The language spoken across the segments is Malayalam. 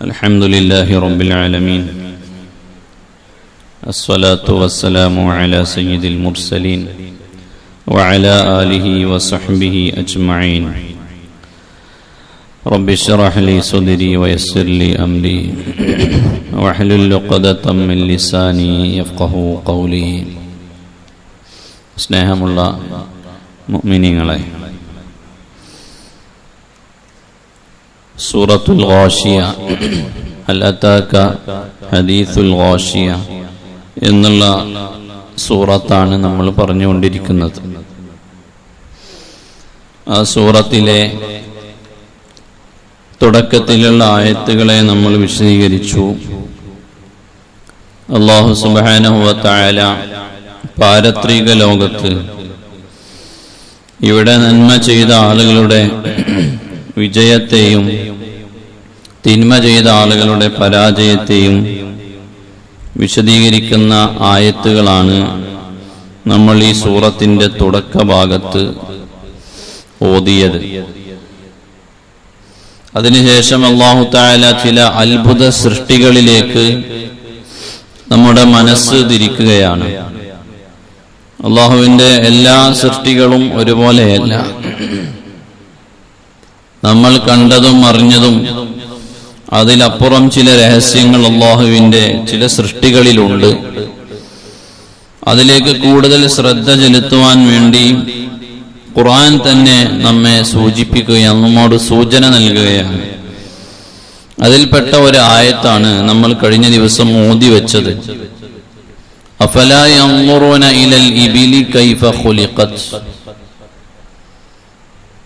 الحمد لله رب العالمين الصلاة والسلام على سيد المرسلين وعلى آله وصحبه أجمعين رب اشرح لي صدري ويسر لي أمري واحلل عقدة من لساني يفقهوا قولي. സ്നേഹമുള്ള മുഅ്മിനീങ്ങളെ, സൂറത്തുൽ ഗാശിയ, ഹൽ അതാക ഹദീസുൽ ഗാശിയ എന്നുള്ള സൂറത്താണ് നമ്മൾ പറഞ്ഞുകൊണ്ടിരിക്കുന്നത്. ആ സൂറത്തിലെ തുടക്കത്തിലുള്ള ആയത്തുകളെ നമ്മൾ വിശദീകരിച്ചു. അല്ലാഹു സുബ്ഹാനഹു വ തആല പാരത്രിക ലോകത്ത് ഇവിടെ നന്മ ചെയ്ത ആളുകളുടെ വിജയത്തെയും തിന്മ ചെയ്ത ആളുകളുടെ പരാജയത്തെയും വിശദീകരിക്കുന്ന ആയത്തുകളാണ് നമ്മൾ ഈ സൂറത്തിന്റെ തുടക്ക ഭാഗത്ത് ഓതിയത്. അതിനുശേഷം അല്ലാഹു തആല ചില അത്ഭുത സൃഷ്ടികളിലേക്ക് നമ്മുടെ മനസ്സ് തിരിക്കുകയാണ്. അല്ലാഹുവിന്റെ എല്ലാ സൃഷ്ടികളും ഒരുപോലെയല്ല. നമ്മൾ കണ്ടതും അറിഞ്ഞതും അതിലപ്പുറം ചില രഹസ്യങ്ങൾ അല്ലാഹുവിന്റെ ചില സൃഷ്ടികളിലുണ്ട്. അതിലേക്ക് കൂടുതൽ ശ്രദ്ധ ചെലുത്തുവാൻ വേണ്ടി ഖുർആൻ തന്നെ നമ്മെ സൂചിപ്പിക്കുകയാണ്, നമ്മോട് സൂചന നൽകുകയാണ്. അതിൽപ്പെട്ട ഒരു ആയത്താണ് നമ്മൾ കഴിഞ്ഞ ദിവസം ഓതി വെച്ചത്. അഫലാ യൻദുറൂന ഇലൽ ഇബിലി കൈഫ ഖുലിഖത്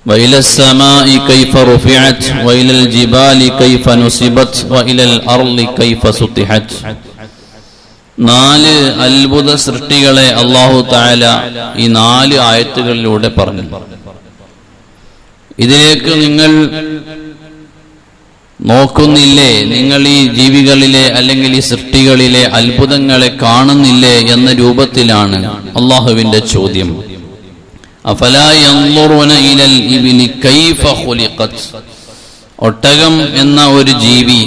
وإلى السماء كيف رفعت وإلى الجبال كيف نصبت وإلى الأرض كيف سطحت. നാല് അത്ഭുത സൃഷ്ടികളെ അല്ലാഹു തആല ഈ നാല് ആയത്തുകളിലൂടെ പറഞ്ഞു. ഇതിലേക്ക് നിങ്ങൾ നോക്കുന്നില്ലേ, നിങ്ങൾ ഈ ജീവികളിലെ അല്ലെങ്കിൽ ഈ സൃഷ്ടികളിലെ അത്ഭുതങ്ങളെ കാണുന്നില്ലേ എന്ന രൂപത്തിലാണ് അല്ലാഹുവിന്റെ ചോദ്യം. അഫലാ യൻദുറൂന ഇലൽ ഇബ്ലി കൈഫ ഖുലിഖത്. ഒട്ടകം എന്ന ഒരു ജീവി,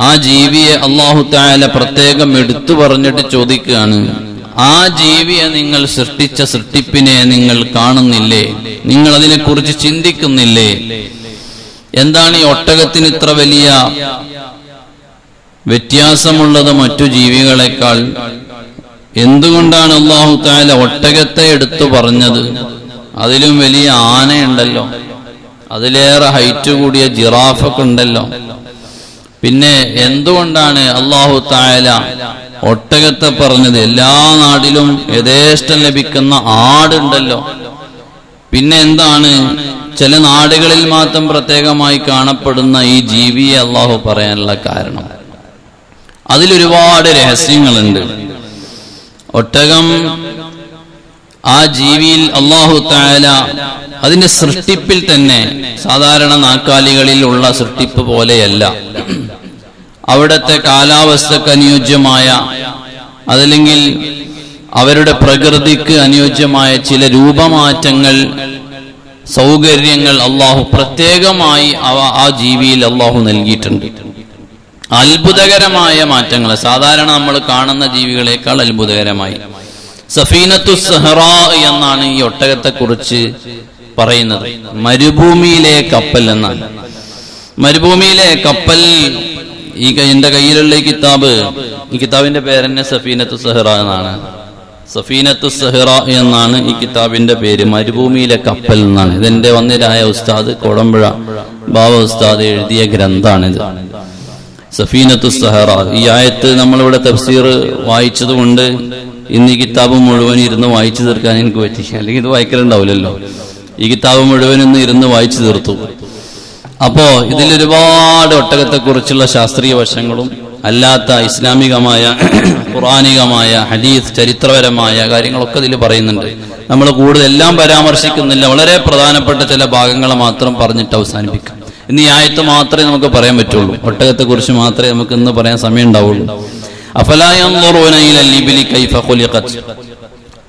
ആ ജീവിയെ അല്ലാഹു തആല പ്രത്യേകം എടുത്തു പറഞ്ഞിട്ട് ചോദിക്കുകയാണ്, ആ ജീവിയെ നിങ്ങൾ സൃഷ്ടിച്ച സൃഷ്ടിപ്പിനെ നിങ്ങൾ കാണുന്നില്ലേ, നിങ്ങൾ അതിനെക്കുറിച്ച് ചിന്തിക്കുന്നില്ലേ? എന്താണ് ഈ ഒട്ടകത്തിന് ഇത്ര വലിയ വ്യത്യാസമുള്ളത് മറ്റു ജീവികളെക്കാൾ? എന്തുകൊണ്ടാണ് അല്ലാഹു തആല ഒട്ടകത്തെ എടുത്തു പറഞ്ഞത്? അതിലും വലിയ ആനയുണ്ടല്ലോ, അതിലേറെ ഹൈറ്റ് കൂടിയ ജിറാഫൊക്കെ ഉണ്ടല്ലോ. പിന്നെ എന്തുകൊണ്ടാണ് അല്ലാഹു തആല ഒട്ടകത്തെ പറഞ്ഞത്? എല്ലാ നാട്ടിലും യഥേഷ്ടം ലഭിക്കുന്ന ആടുണ്ടല്ലോ. പിന്നെ എന്താണ് ചില നാടുകളിൽ മാത്രം പ്രത്യേകമായി കാണപ്പെടുന്ന ഈ ജീവിയെ അല്ലാഹു പറയാനുള്ള കാരണം? അതിലൊരുപാട് രഹസ്യങ്ങളുണ്ട്. ഒട്ടകം, ആ ജീവിയിൽ അല്ലാഹു തആല അതിന്റെ സൃഷ്ടിപ്പിൽ തന്നെ സാധാരണ നാൽക്കാലികളിൽ ഉള്ള സൃഷ്ടിപ്പ് പോലെയല്ല. അവിടുത്തെ കാലാവസ്ഥക്ക് അനുയോജ്യമായ, അതല്ലെങ്കിൽ അവരുടെ പ്രകൃതിക്ക് അനുയോജ്യമായ ചില രൂപമാറ്റങ്ങൾ, സൗകര്യങ്ങൾ അല്ലാഹു പ്രത്യേകമായി ആ ജീവിയിൽ അല്ലാഹു നൽകിയിട്ടുണ്ട്. അത്ഭുതകരമായ മാറ്റങ്ങൾ, സാധാരണ നമ്മൾ കാണുന്ന ജീവികളെക്കാൾ അത്ഭുതകരമായി. സഫീനത്തുസ് സഹ്റാ എന്നാണ് ഈ ഒട്ടകത്തെ കുറിച്ച് പറയുന്നത്. മരുഭൂമിയിലെ കപ്പൽ എന്നാണ്. മരുഭൂമിയിലെ കപ്പൽ, ഈ എന്റെ കയ്യിലുള്ള ഈ കിതാബിന്റെ പേരെന്നെ സഫീനത്തുസ് സഹ്റാ എന്നാണ്. സഫീനത്തുസ് സഹ്റാ എന്നാണ് ഈ കിതാബിന്റെ പേര്. മരുഭൂമിയിലെ കപ്പൽ എന്നാണ്. ഇതെന്റെ വന്നിരായ ഉസ്താദ് കോടമ്പുഴ ബാവ ഉസ്താദ് എഴുതിയ ഗ്രന്ഥാണിത്, സഫീനത്തുസ് സഹ്റാ. ഈ ആയത്ത് നമ്മളിവിടെ തഫ്സീർ വായിച്ചത് കൊണ്ട് ഇന്ന് ഈ കിതാബ് മുഴുവൻ ഇരുന്ന് വായിച്ചു തീർക്കാൻ എനിക്ക് പറ്റി. അല്ലെങ്കിൽ ഇത് വായിക്കലുണ്ടാവില്ലല്ലോ. ഈ കിതാബ് മുഴുവൻ ഇന്ന് ഇരുന്ന് വായിച്ചു തീർത്തു. അപ്പോ ഇതിലൊരുപാട് ഒട്ടകത്തെ കുറിച്ചുള്ള ശാസ്ത്രീയ വശങ്ങളും അല്ലാത്ത ഇസ്ലാമികമായ, ഖുർആനികമായ, ഹദീസ്, ചരിത്രപരമായ കാര്യങ്ങളൊക്കെ ഇതിൽ പറയുന്നുണ്ട്. നമ്മൾ കൂടുതൽ എല്ലാം പരാമർശിക്കുന്നില്ല, വളരെ പ്രധാനപ്പെട്ട ചില ഭാഗങ്ങൾ മാത്രം പറഞ്ഞിട്ട് അവസാനിപ്പിക്കാം. ഇന്ന് ഈ ആയത്ത് മാത്രമേ നമുക്ക് പറയാൻ പറ്റുള്ളൂ. ഒട്ടകത്തെ കുറിച്ച് മാത്രമേ നമുക്ക് ഇന്ന് പറയാൻ സമയം ഉണ്ടാവുള്ളൂ. അഫലാ യൻദുറൂന ഇലൽ ഇബ്ലി കൈഫ ഖുലിഖത്.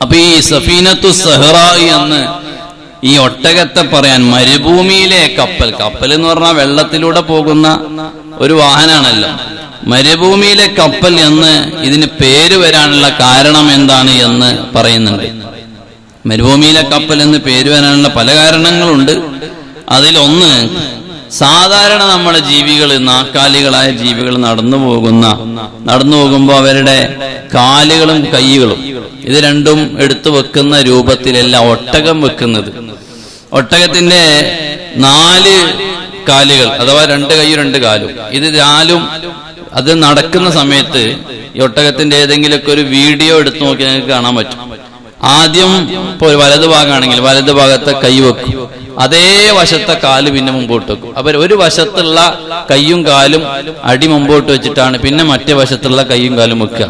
അപ്പൊ ഈ സഫീനത്തുസ് സഹ്റാ എന്ന് ഈ ഒട്ടകത്തെ പറയാൻ മരുഭൂമിയിലെ കപ്പൽ, കപ്പൽ എന്ന് പറഞ്ഞാൽ വെള്ളത്തിലൂടെ പോകുന്ന ഒരു വാഹനമാണല്ലോ. മരുഭൂമിയിലെ കപ്പൽ എന്ന് ഇതിന് പേര് വരാനുള്ള കാരണം എന്താണ് എന്ന് പറയുന്നുണ്ട്. മരുഭൂമിയിലെ കപ്പൽ എന്ന് പേര് വരാനുള്ള പല കാരണങ്ങളുണ്ട്. അതിലൊന്ന്, സാധാരണ നമ്മുടെ ജീവികൾ, നാക്കാലികളായ ജീവികൾ നടന്നു പോകുമ്പോൾ അവരുടെ കാലുകളും കൈകളും ഇത് രണ്ടും എടുത്തു വെക്കുന്ന രൂപത്തിലല്ല ഒട്ടകം വെക്കുന്നത്. ഒട്ടകത്തിന്റെ 4 കാലുകൾ അഥവാ 2 കൈയും 2 കാലും, ഇത് നാലും അത് നടക്കുന്ന സമയത്ത് ഈ ഒട്ടകത്തിന്റെ ഏതെങ്കിലുമൊക്കെ ഒരു വീഡിയോ എടുത്തു നോക്കി നിങ്ങൾക്ക് കാണാൻ പറ്റും. ആദ്യം ഇപ്പോൾ വലതു ഭാഗമാണെങ്കിൽ വലതു ഭാഗത്തെ കൈ വെക്കും, അതേ വശത്തെ കാല് പിന്നെ മുമ്പോട്ട് വെക്കും. അപ്പൊ ഒരു വശത്തുള്ള കൈയും കാലും അടി മുമ്പോട്ട് വെച്ചിട്ടാണ് പിന്നെ മറ്റേ വശത്തുള്ള കൈയും കാലും വെക്കുക.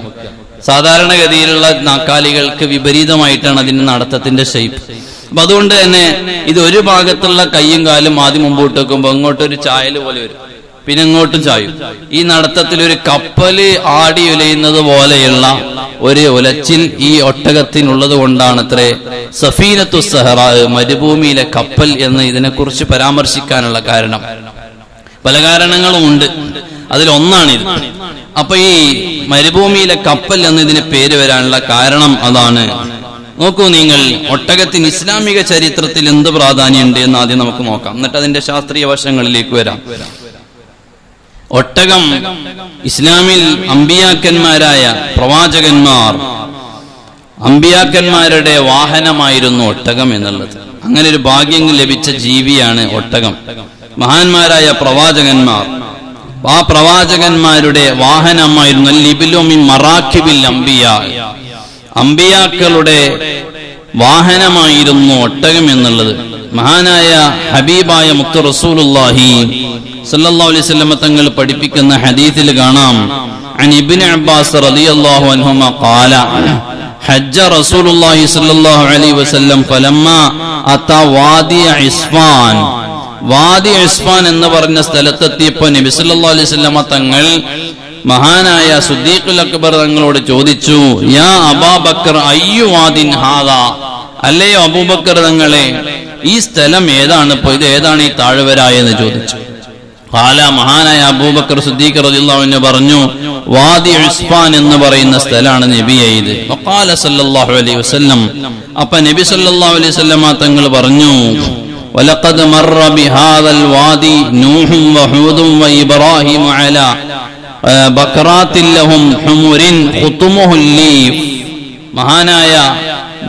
സാധാരണഗതിയിലുള്ള നാക്കാലികൾക്ക് വിപരീതമായിട്ടാണ് അതിന്റെ നടത്തത്തിന്റെ ഷേപ്പ്. അപ്പൊ അതുകൊണ്ട് തന്നെ ഇത് ഒരു ഭാഗത്തുള്ള കൈയും കാലും ആദ്യം മുമ്പോട്ട് വെക്കുമ്പോൾ ഇങ്ങോട്ടൊരു ചായല് പോലെ വരും, പിന്നെ ഇങ്ങോട്ടും ചായും. ഈ നടത്തത്തിൽ ഒരു കപ്പല് ആടി ഉലയുന്നത് പോലെയുള്ള ഒരു ഉലച്ചിൽ ഈ ഒട്ടകത്തിനുള്ളത് കൊണ്ടാണ് അത്രേ സഫീനത്തു സഹറാ, മരുഭൂമിയിലെ കപ്പൽ എന്ന് ഇതിനെക്കുറിച്ച് പരാമർശിക്കാനുള്ള കാരണം. പല കാരണങ്ങളും ഉണ്ട്, അതിലൊന്നാണിത്. അപ്പൊ ഈ മരുഭൂമിയിലെ കപ്പൽ എന്ന് ഇതിന് പേര് വരാനുള്ള കാരണം അതാണ്. നോക്കൂ നിങ്ങൾ, ഒട്ടകത്തിന് ഇസ്ലാമിക ചരിത്രത്തിൽ എന്ത് പ്രാധാന്യമുണ്ട് എന്ന് ആദ്യം നമുക്ക് നോക്കാം, എന്നിട്ട് അതിന്റെ ശാസ്ത്രീയ വശങ്ങളിലേക്ക് വരാം. ഒട്ടകം ഇസ്ലാമിൽ അമ്പിയാക്കന്മാരായ അമ്പിയാക്കന്മാരുടെ വാഹനമായിരുന്നു ഒട്ടകം എന്നുള്ളത്. അങ്ങനെ ഒരു ഭാഗ്യം ലഭിച്ച ജീവിയാണ് ഒട്ടകം. മഹാന്മാരായ പ്രവാചകന്മാർ, ആ പ്രവാചകന്മാരുടെ വാഹനമായിരുന്നു ലിബിലു മിൻ മറാക്കിബിൽ അംബിയാ, അമ്പിയാക്കളുടെ വാഹനമായിരുന്നു ഒട്ടകം എന്നുള്ളത്. മഹാനായ ഹബീബായ മുത്ത് റസൂലുള്ളാഹി സല്ലല്ലാഹു അലൈഹി വസല്ലം തങ്ങൾ പഠിപ്പിക്കുന്ന ഹദീസിൽ കാണാം, അൻ ഇബ്നു അബ്ബാസ് റളിയല്ലാഹു അൻഹുമ ഖാല ഹജ്ജ റസൂലുള്ളാഹി സല്ലല്ലാഹു അലൈഹി വസല്ലം ഫലമ്മാ അതാ വാദി ഇസ്ഫാൻ. വാദി ഇസ്ഫാൻ എന്ന് പറഞ്ഞ സ്ഥലത്തെത്തിയപ്പോൾ നബി സല്ലല്ലാഹു അലൈഹി വസല്ലം തങ്ങൾ മഹാനായ സിദ്ദീഖുൽ അക്ബർ തങ്ങളോട് ചോദിച്ചു, യാ അബൂബക്കർ അയ്യു വാദിൻ ഹാദാ, അല്ലയോ അബൂബക്കർ തങ്ങളെ ഈ സ്ഥലം ഏതാണ്, ഇപ്പൊ ഇത് ഏതാണ് ഈ താഴ്വര എന്ന് ചോദിച്ചു. ഖാല, മഹാനായ അബൂബക്കർ സിദ്ദീഖ് റളിയല്ലാഹു അൻഹു പറഞ്ഞു, വാദി ഇസ്ഫാൻ എന്ന് പറയുന്ന സ്ഥലമാണ് നബിയെ ഇത്. വഖാല സല്ലല്ലാഹു അലൈഹി വസല്ലം, അപ്പോൾ നബി സല്ലല്ലാഹു അലൈഹി വസല്ലം തങ്ങൾ പറഞ്ഞു, വലഖദ് മർറ ബിഹാദൽ വാദി നൂഹും വഹൂദും വഇബ്രാഹിം അലാ ബഖറാത്തിൽ ലഹും ഹുമുരിൻ ഖുതുമുഹുൽ ലീഫ്. മഹാനായ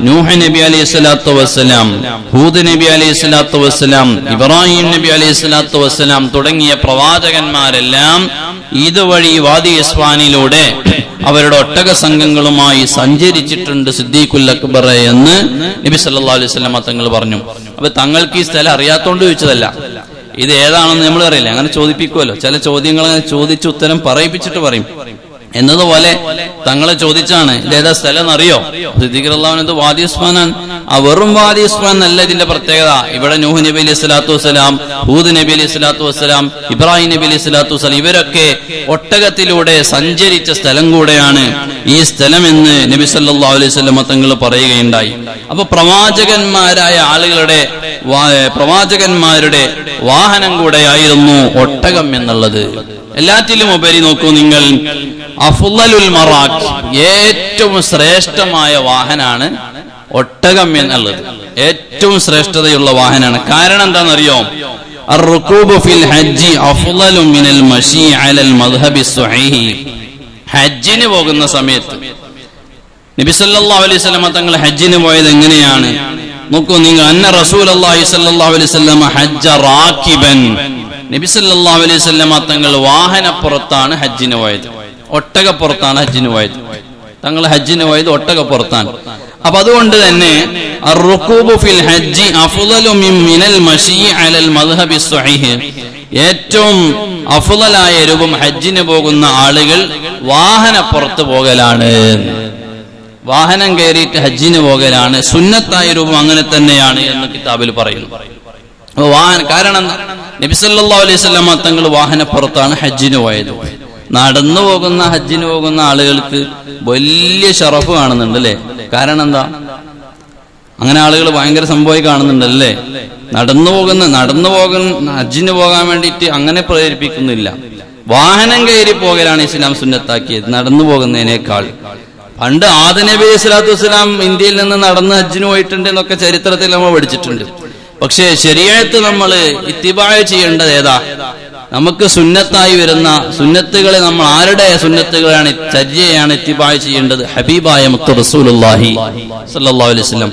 നൂഹ് നബി അലൈഹി സ്വലാത്തു വസ്സലാം, ഹൂദ് നബി അലൈഹി സ്വലാത്തു വസ്സലാം, ഇബ്രാഹിം നബി അലൈഹി സ്വലാത്തു വസ്സലാം തുടങ്ങിയ പ്രവാചകന്മാരെല്ലാം ഇതുവഴി വാദി ഇസ്ഫാനിലൂടെ അവരുടെ ഒട്ടക സംഘങ്ങളുമായി സഞ്ചരിച്ചിട്ടുണ്ട് സിദ്ദീഖുൽ അക്ബർ എന്ന് നബി സല്ലല്ലാഹു അലൈഹി വസല്ലം തങ്ങൾ പറഞ്ഞു. അപ്പൊ തങ്ങൾക്ക് ഈ സ്ഥലം അറിയാത്തോണ്ട് ചോദിച്ചതല്ല, ഇത് ഏതാണെന്ന് നമ്മൾ അറിയില്ല. അങ്ങനെ ചോദിപ്പിക്കുമല്ലോ, ചില ചോദ്യങ്ങൾ അങ്ങനെ ചോദിച്ച് ഉത്തരം പറയിപ്പിച്ചിട്ട് പറയും എന്നതുപോലെ തങ്ങളെ ചോദിച്ചാണ് ഇതേതാ സ്ഥലം എന്നറിയോ? സിദ്ദീഖ് റളിയല്ലാഹു അൻഹു വാദി ഉസ്മാനാൻ. ആ വെറും വാദി ഉസ്മാൻ എന്നല്ല ഇതിന്റെ പ്രത്യേകത. ഇവിടെ നൂഹ് നബി അലൈഹി സ്വലാത്തു വസ്സലാം, ഹൂദ് നബി അലൈഹി സ്വലാത്തു വസ്സലാം, ഇബ്രാഹിം നബി അലൈഹി സ്വലാത്തു വസ്സലാം ഇവരൊക്കെ ഒട്ടകത്തിലൂടെ സഞ്ചരിച്ച സ്ഥലം കൂടെയാണ് ഈ സ്ഥലം എന്ന് നബി സല്ലല്ലാഹു അലൈഹി വസല്ലം തങ്ങൾ പറയുകയുണ്ടായി. അപ്പൊ പ്രവാചകന്മാരുടെ വാഹനം കൂടെയായിരുന്നു ഒട്ടകം എന്നുള്ളത്. എല്ലാറ്റിലും ഉപരി നോക്കൂ നിങ്ങൾ, അഫ്ളലുൽ മറാഖ്, ഏറ്റവും ശ്രേഷ്ഠമായ വാഹനാണ് ഒട്ടകം എന്നുള്ളത്. ഏറ്റവും ശ്രേഷ്ഠതയുള്ള വാഹനാണ്. കാരണം എന്താണെന്നറിയോ? അർറുകൂബു ഫിൽ ഹജ്ജി അഫ്ളലു മിനൽ മശീ അലൽ മദ്ഹബി സ്വഹീഹി. ഹജ്ജിന് പോകുന്ന സമയത്ത് നബി സല്ലല്ലാഹു അലൈഹി വസല്ലം തങ്ങൾ ഹജ്ജിന് പോയത് എങ്ങനെയാണ് നോക്കൂ നിങ്ങൾ. അന്ന റസൂലുള്ളാഹി സ്വല്ലല്ലാഹു അലൈഹി വസല്ലം ഹജ്ജ റാകിബൻ. നബി സല്ലല്ലാഹു അലൈഹി വസല്ലം തങ്ങൾ വാഹനപ്പുറത്താണ് ഹജ്ജിന് പോയത്, ഒട്ടകപ്പുറത്താണ് ഹജ്ജിന് പോയത്. തങ്ങൾ ഹജ്ജിന് പോയത് ഒട്ടകപ്പുറത്താണ്. അപ്പൊ അതുകൊണ്ട് തന്നെ അർറുകൂബു ഫിൽ ഹജ്ജി അഫ്ളലു മിനൽ മശീ അലൽ മദ്ഹബി സ്വഹീഹ്. ഏറ്റവും അഫ്ളലായ രൂപം ഹജ്ജിന് പോകുന്ന ആളുകൾ വാഹനപ്പുറത്ത് പോകലാണ്, വാഹനം കയറിയിട്ട് ഹജ്ജിന് പോകലാണ്. സുന്നത്തായ രൂപം അങ്ങനെ തന്നെയാണ് എന്ന് കിതാബിൽ പറയുന്നു. കാരണം നബി സല്ലല്ലാഹു അലൈഹി വസല്ലം തങ്ങൾ വാഹനപ്പുറത്താണ് ഹജ്ജിന് പോയത്. നടന്നു പോകുന്ന ഹജ്ജിന് പോകുന്ന ആളുകൾക്ക് വലിയ ഷറഫ് കാണുന്നുണ്ട് അല്ലേ? കാരണം എന്താ? അങ്ങനെ ആളുകൾ ഭയങ്കര സംഭവമായി കാണുന്നുണ്ടല്ലേ. നടന്നു പോകുന്ന ഹജ്ജിന് പോകാൻ വേണ്ടിയിട്ട് അങ്ങനെ പ്രേരിപ്പിക്കുന്നില്ല. വാഹനം കയറി പോകലാണ് ഇസ്ലാം സുന്നത്താക്കിയത് നടന്നു പോകുന്നതിനേക്കാൾ. പണ്ട് ആദം നബി അലൈഹി സ്വലാത്തു വസ്സലാം ഇന്ത്യയിൽ നിന്ന് നടന്ന് ഹജ്ജിന് പോയിട്ടുണ്ട് എന്നൊക്കെ ചരിത്രത്തിൽ നമ്മൾ പഠിച്ചിട്ടുണ്ട്. പക്ഷേ ശരീഅത്ത് നമ്മൾ ഇത്തിബാഅ ചെയ്യേണ്ടത് ഏതാ? നമുക്ക് സുന്നത്തായി വരുന്ന സുന്നത്തുകളെ നമ്മൾ ആരുടെ സുന്നത്തുകളാണ്, ചര്യയാണ് ഇത്തിബാഅ ചെയ്യേണ്ടത്? ഹബീബായ മുത്ത് റസൂലുള്ളാഹി സ്വല്ലല്ലാഹു അലൈഹി വസല്ലം.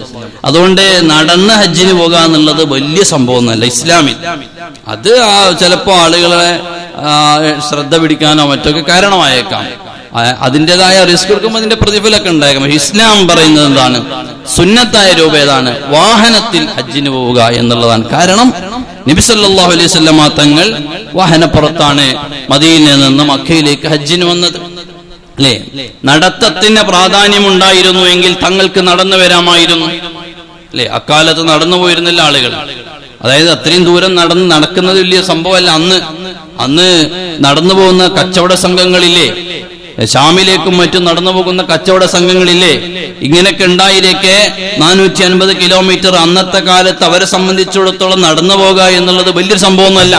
അതുകൊണ്ട് നടന്ന് ഹജ്ജിന് പോകുക എന്നുള്ളത് വലിയ സംഭവമൊന്നുമല്ല ഇസ്ലാമിൽ. അത് ചിലപ്പോ ആളുകളെ ശ്രദ്ധ പിടിക്കാനോ മറ്റൊക്കെ കാരണമായേക്കാം. അതിൻ്റെതായ റിസ്ക് എടുക്കുമ്പോൾ അതിന്റെ പ്രതിഫലമൊക്കെ ഉണ്ടായേക്കാം. ഇസ്ലാം പറയുന്നത് എന്താണ്? സുന്നത്തായ രൂപം ഏതാണ്? വാഹനത്തിൽ ഹജ്ജിന് പോവുക എന്നുള്ളതാണ്. കാരണം നബി സല്ലല്ലാഹു അലൈഹി വസല്ലമ തങ്ങൾ വാഹനപ്പുറത്താണ് മദീനയിൽ നിന്ന് മക്കയിലേക്ക് ഹജ്ജിന് വന്നത്. അല്ലേ? നടത്തത്തിന് പ്രാധാന്യമുണ്ടായിരുന്നു എങ്കിൽ തങ്ങൾക്ക് നടന്നു വരാമായിരുന്നു. അല്ലെ? അക്കാലത്ത് നടന്നു പോയിരുന്നില്ല ആളുകൾ. അതായത് അത്രയും ദൂരം നടക്കുന്നത് വലിയ സംഭവമല്ല. അന്ന് നടന്നു പോകുന്ന കച്ചവട സംഘങ്ങളില്ലേ, ഷാമിലേക്കും മറ്റും നടന്നു പോകുന്ന കച്ചവട സംഘങ്ങളില്ലേ, ഇങ്ങനെയൊക്കെ ഉണ്ടായിരിക്കെ 450 കിലോമീറ്റർ അന്നത്തെ കാലത്ത് അവരെ സംബന്ധിച്ചിടത്തോളം നടന്നു പോകുക എന്നുള്ളത് വലിയൊരു സംഭവമൊന്നുമല്ല.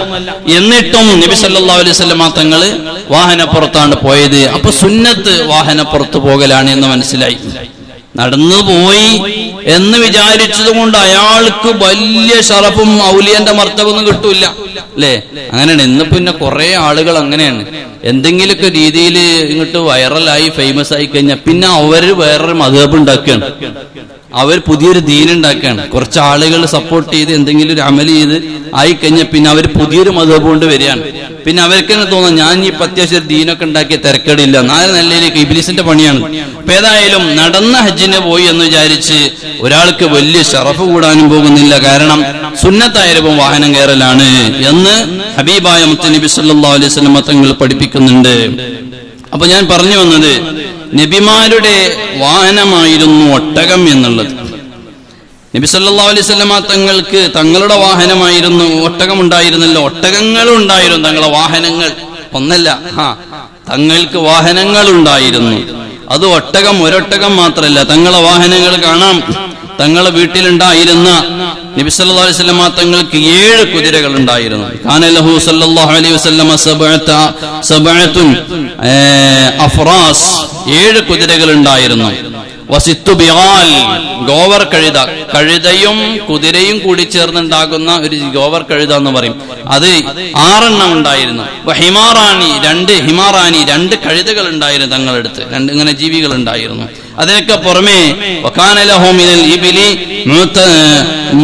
എന്നിട്ടും നബി സല്ലല്ലാഹു അലൈഹി വസല്ലമ തങ്ങള് വാഹനപ്പുറത്താണ് പോയത്. അപ്പൊ സുന്നത്ത് വാഹനപ്പുറത്ത് പോകലാണ് എന്ന് മനസ്സിലായി. നടന്നു പോയി എന്ന് വിചാരിച്ചത് കൊണ്ട് അയാൾക്ക് വലിയ ഷറഫും ഔലിയന്റെ മർത്തബൊന്നും കിട്ടൂല. അല്ലേ? അങ്ങനെയാണ്. ഇന്ന് പിന്നെ കുറെ ആളുകൾ അങ്ങനെയാണ്. എന്തെങ്കിലുമൊക്കെ രീതിയിൽ ഇങ്ങോട്ട് വൈറലായി ഫേമസ് ആയി കഴിഞ്ഞാൽ പിന്നെ അവര് വേറൊരു മദ്ഹബ് ഉണ്ടാക്കുകയാണ്, അവർ പുതിയൊരു ദീൻ ഉണ്ടാക്കുകയാണ്. കുറച്ച് ആളുകൾ സപ്പോർട്ട് ചെയ്ത് എന്തെങ്കിലും ഒരു അമൽ ചെയ്ത് ആയിക്കഴിഞ്ഞാൽ പിന്നെ അവർ പുതിയൊരു മദ്ഹബ് കൊണ്ട് വരികയാണ്. പിന്നെ അവർക്ക് തന്നെ തോന്നുന്നു ഞാൻ ഈ അത്യാവശ്യം ദീനൊക്കെ ഉണ്ടാക്കിയ തിരക്കേടില്ല, നാല് നല്ലതിലേക്ക് ഇബ്ലീസിന്റെ പണിയാണ്. അപ്പൊ ഏതായാലും നടന്ന ഹജ്ജിന് പോയി എന്ന് വിചാരിച്ച് ഒരാൾക്ക് വലിയ ഷറഫ് കൂടാനും പോകുന്നില്ല. കാരണം സുന്നത്തായ രൂപം വാഹനം കയറലാണ് എന്ന് ഹബീബായ മുത്ത് നബി സല്ലല്ലാഹു അലൈഹി വസല്ലം തങ്ങൾ പഠിപ്പിക്കുന്നുണ്ട്. അപ്പൊ ഞാൻ പറഞ്ഞു വന്നത്, നബിമാരുടെ വാഹനമായിരുന്നു ഒട്ടകം എന്നുള്ളത്. നബി സല്ലല്ലാഹു അലൈഹി വസല്ലം തങ്ങൾക്ക് തങ്ങളുടെ വാഹനമായിരുന്നു ഒട്ടകം. ഉണ്ടായിരുന്നല്ലോ, ഒട്ടകങ്ങളും ഉണ്ടായിരുന്നു. തങ്ങളുടെ വാഹനങ്ങൾ ഒന്നല്ല, തങ്ങൾക്ക് വാഹനങ്ങൾ ഉണ്ടായിരുന്നു. അത് ഒരൊട്ടകം മാത്രമല്ല, തങ്ങളെ വാഹനങ്ങൾ കാണാം. തങ്ങളെ വീട്ടിലുണ്ടായിരുന്ന നബി സല്ലല്ലാഹു അലൈഹി വസല്ലം തങ്ങൾക്ക് 7 കുതിരകൾ ഉണ്ടായിരുന്നു. കാന ലഹു സല്ലല്ലാഹു അലൈഹി വസല്ലം സബഅത്തുൻ അഫ്റാസ്, 7 കുതിരകൾ ഉണ്ടായിരുന്നു. വസിത്തു ബിഗാൽ, ഗോവർ കഴുത, കഴുതയും കുതിരയും കൂടി ചേർന്നുണ്ടാകുന്ന ഒരു ഗോവർ കഴുത എന്ന് പറയും. അത് 6 എണ്ണം ഉണ്ടായിരുന്നു. ഹിമാറാനി, 2 കഴുതകൾ ഉണ്ടായിരുന്നു തങ്ങളുടെ അടുത്ത്. 2 ഇങ്ങനെ ജീവികൾ ഉണ്ടായിരുന്നു. അതിനൊക്കെ പുറമെ വകാന ലഹു മിനൽ ഇബ്ലി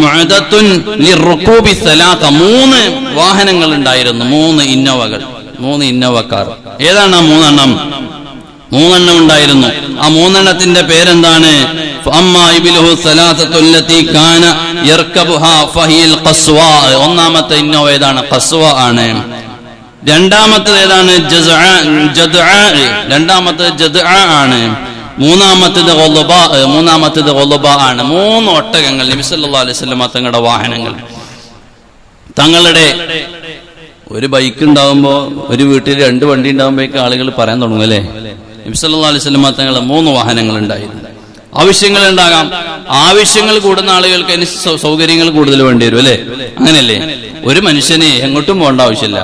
മുഅദത്തുൻ ലിർറുകൂബി 3 വാഹനങ്ങൾ ഉണ്ടായിരുന്നു. 3 ഇന്നോവകൾ, 3 ഇന്നോവക്കാർ. ഏതാണ് ആ 3 എണ്ണം? 3 എണ്ണം ഉണ്ടായിരുന്നു. ആ 3 എണ്ണത്തിന്റെ പേരെന്താണ്? ഒന്നാമത്തെ ഇന്നോവ ഏതാണ്? ഖസ്വ ആണ്. രണ്ടാമത്തേത് ഏതാണ്? രണ്ടാമത്തേത് ജദ്അ ആണ്. മൂന്നാമത്തേത് ഖുളുബ ആണ്. 3 ഒട്ടകങ്ങൾ നബി സല്ലല്ലാഹു അലൈഹി വസല്ലം തങ്ങളുടെ വാഹനങ്ങൾ. തങ്ങളുടെ ഒരു ബൈക്ക് ഉണ്ടാവുമ്പോ, ഒരു വീട്ടിൽ 2 വണ്ടി ഉണ്ടാവുമ്പോഴേക്ക് ആളുകൾ പറയാൻ തുടങ്ങും അല്ലേ? നബി സല്ലല്ലാഹു അലൈഹി വസല്ലം തങ്ങളുടെ 3 വാഹനങ്ങൾ ഉണ്ടായിരുന്നു. ആവശ്യങ്ങൾ ഉണ്ടാകാം. ആവശ്യങ്ങൾ കൂടുന്ന ആളുകൾക്ക് അതിന് സൗകര്യങ്ങൾ കൂടുതൽ വേണ്ടി വരും അല്ലേ? അങ്ങനെയല്ലേ? ഒരു മനുഷ്യന് എങ്ങോട്ടും പോകേണ്ട ആവശ്യമില്ല.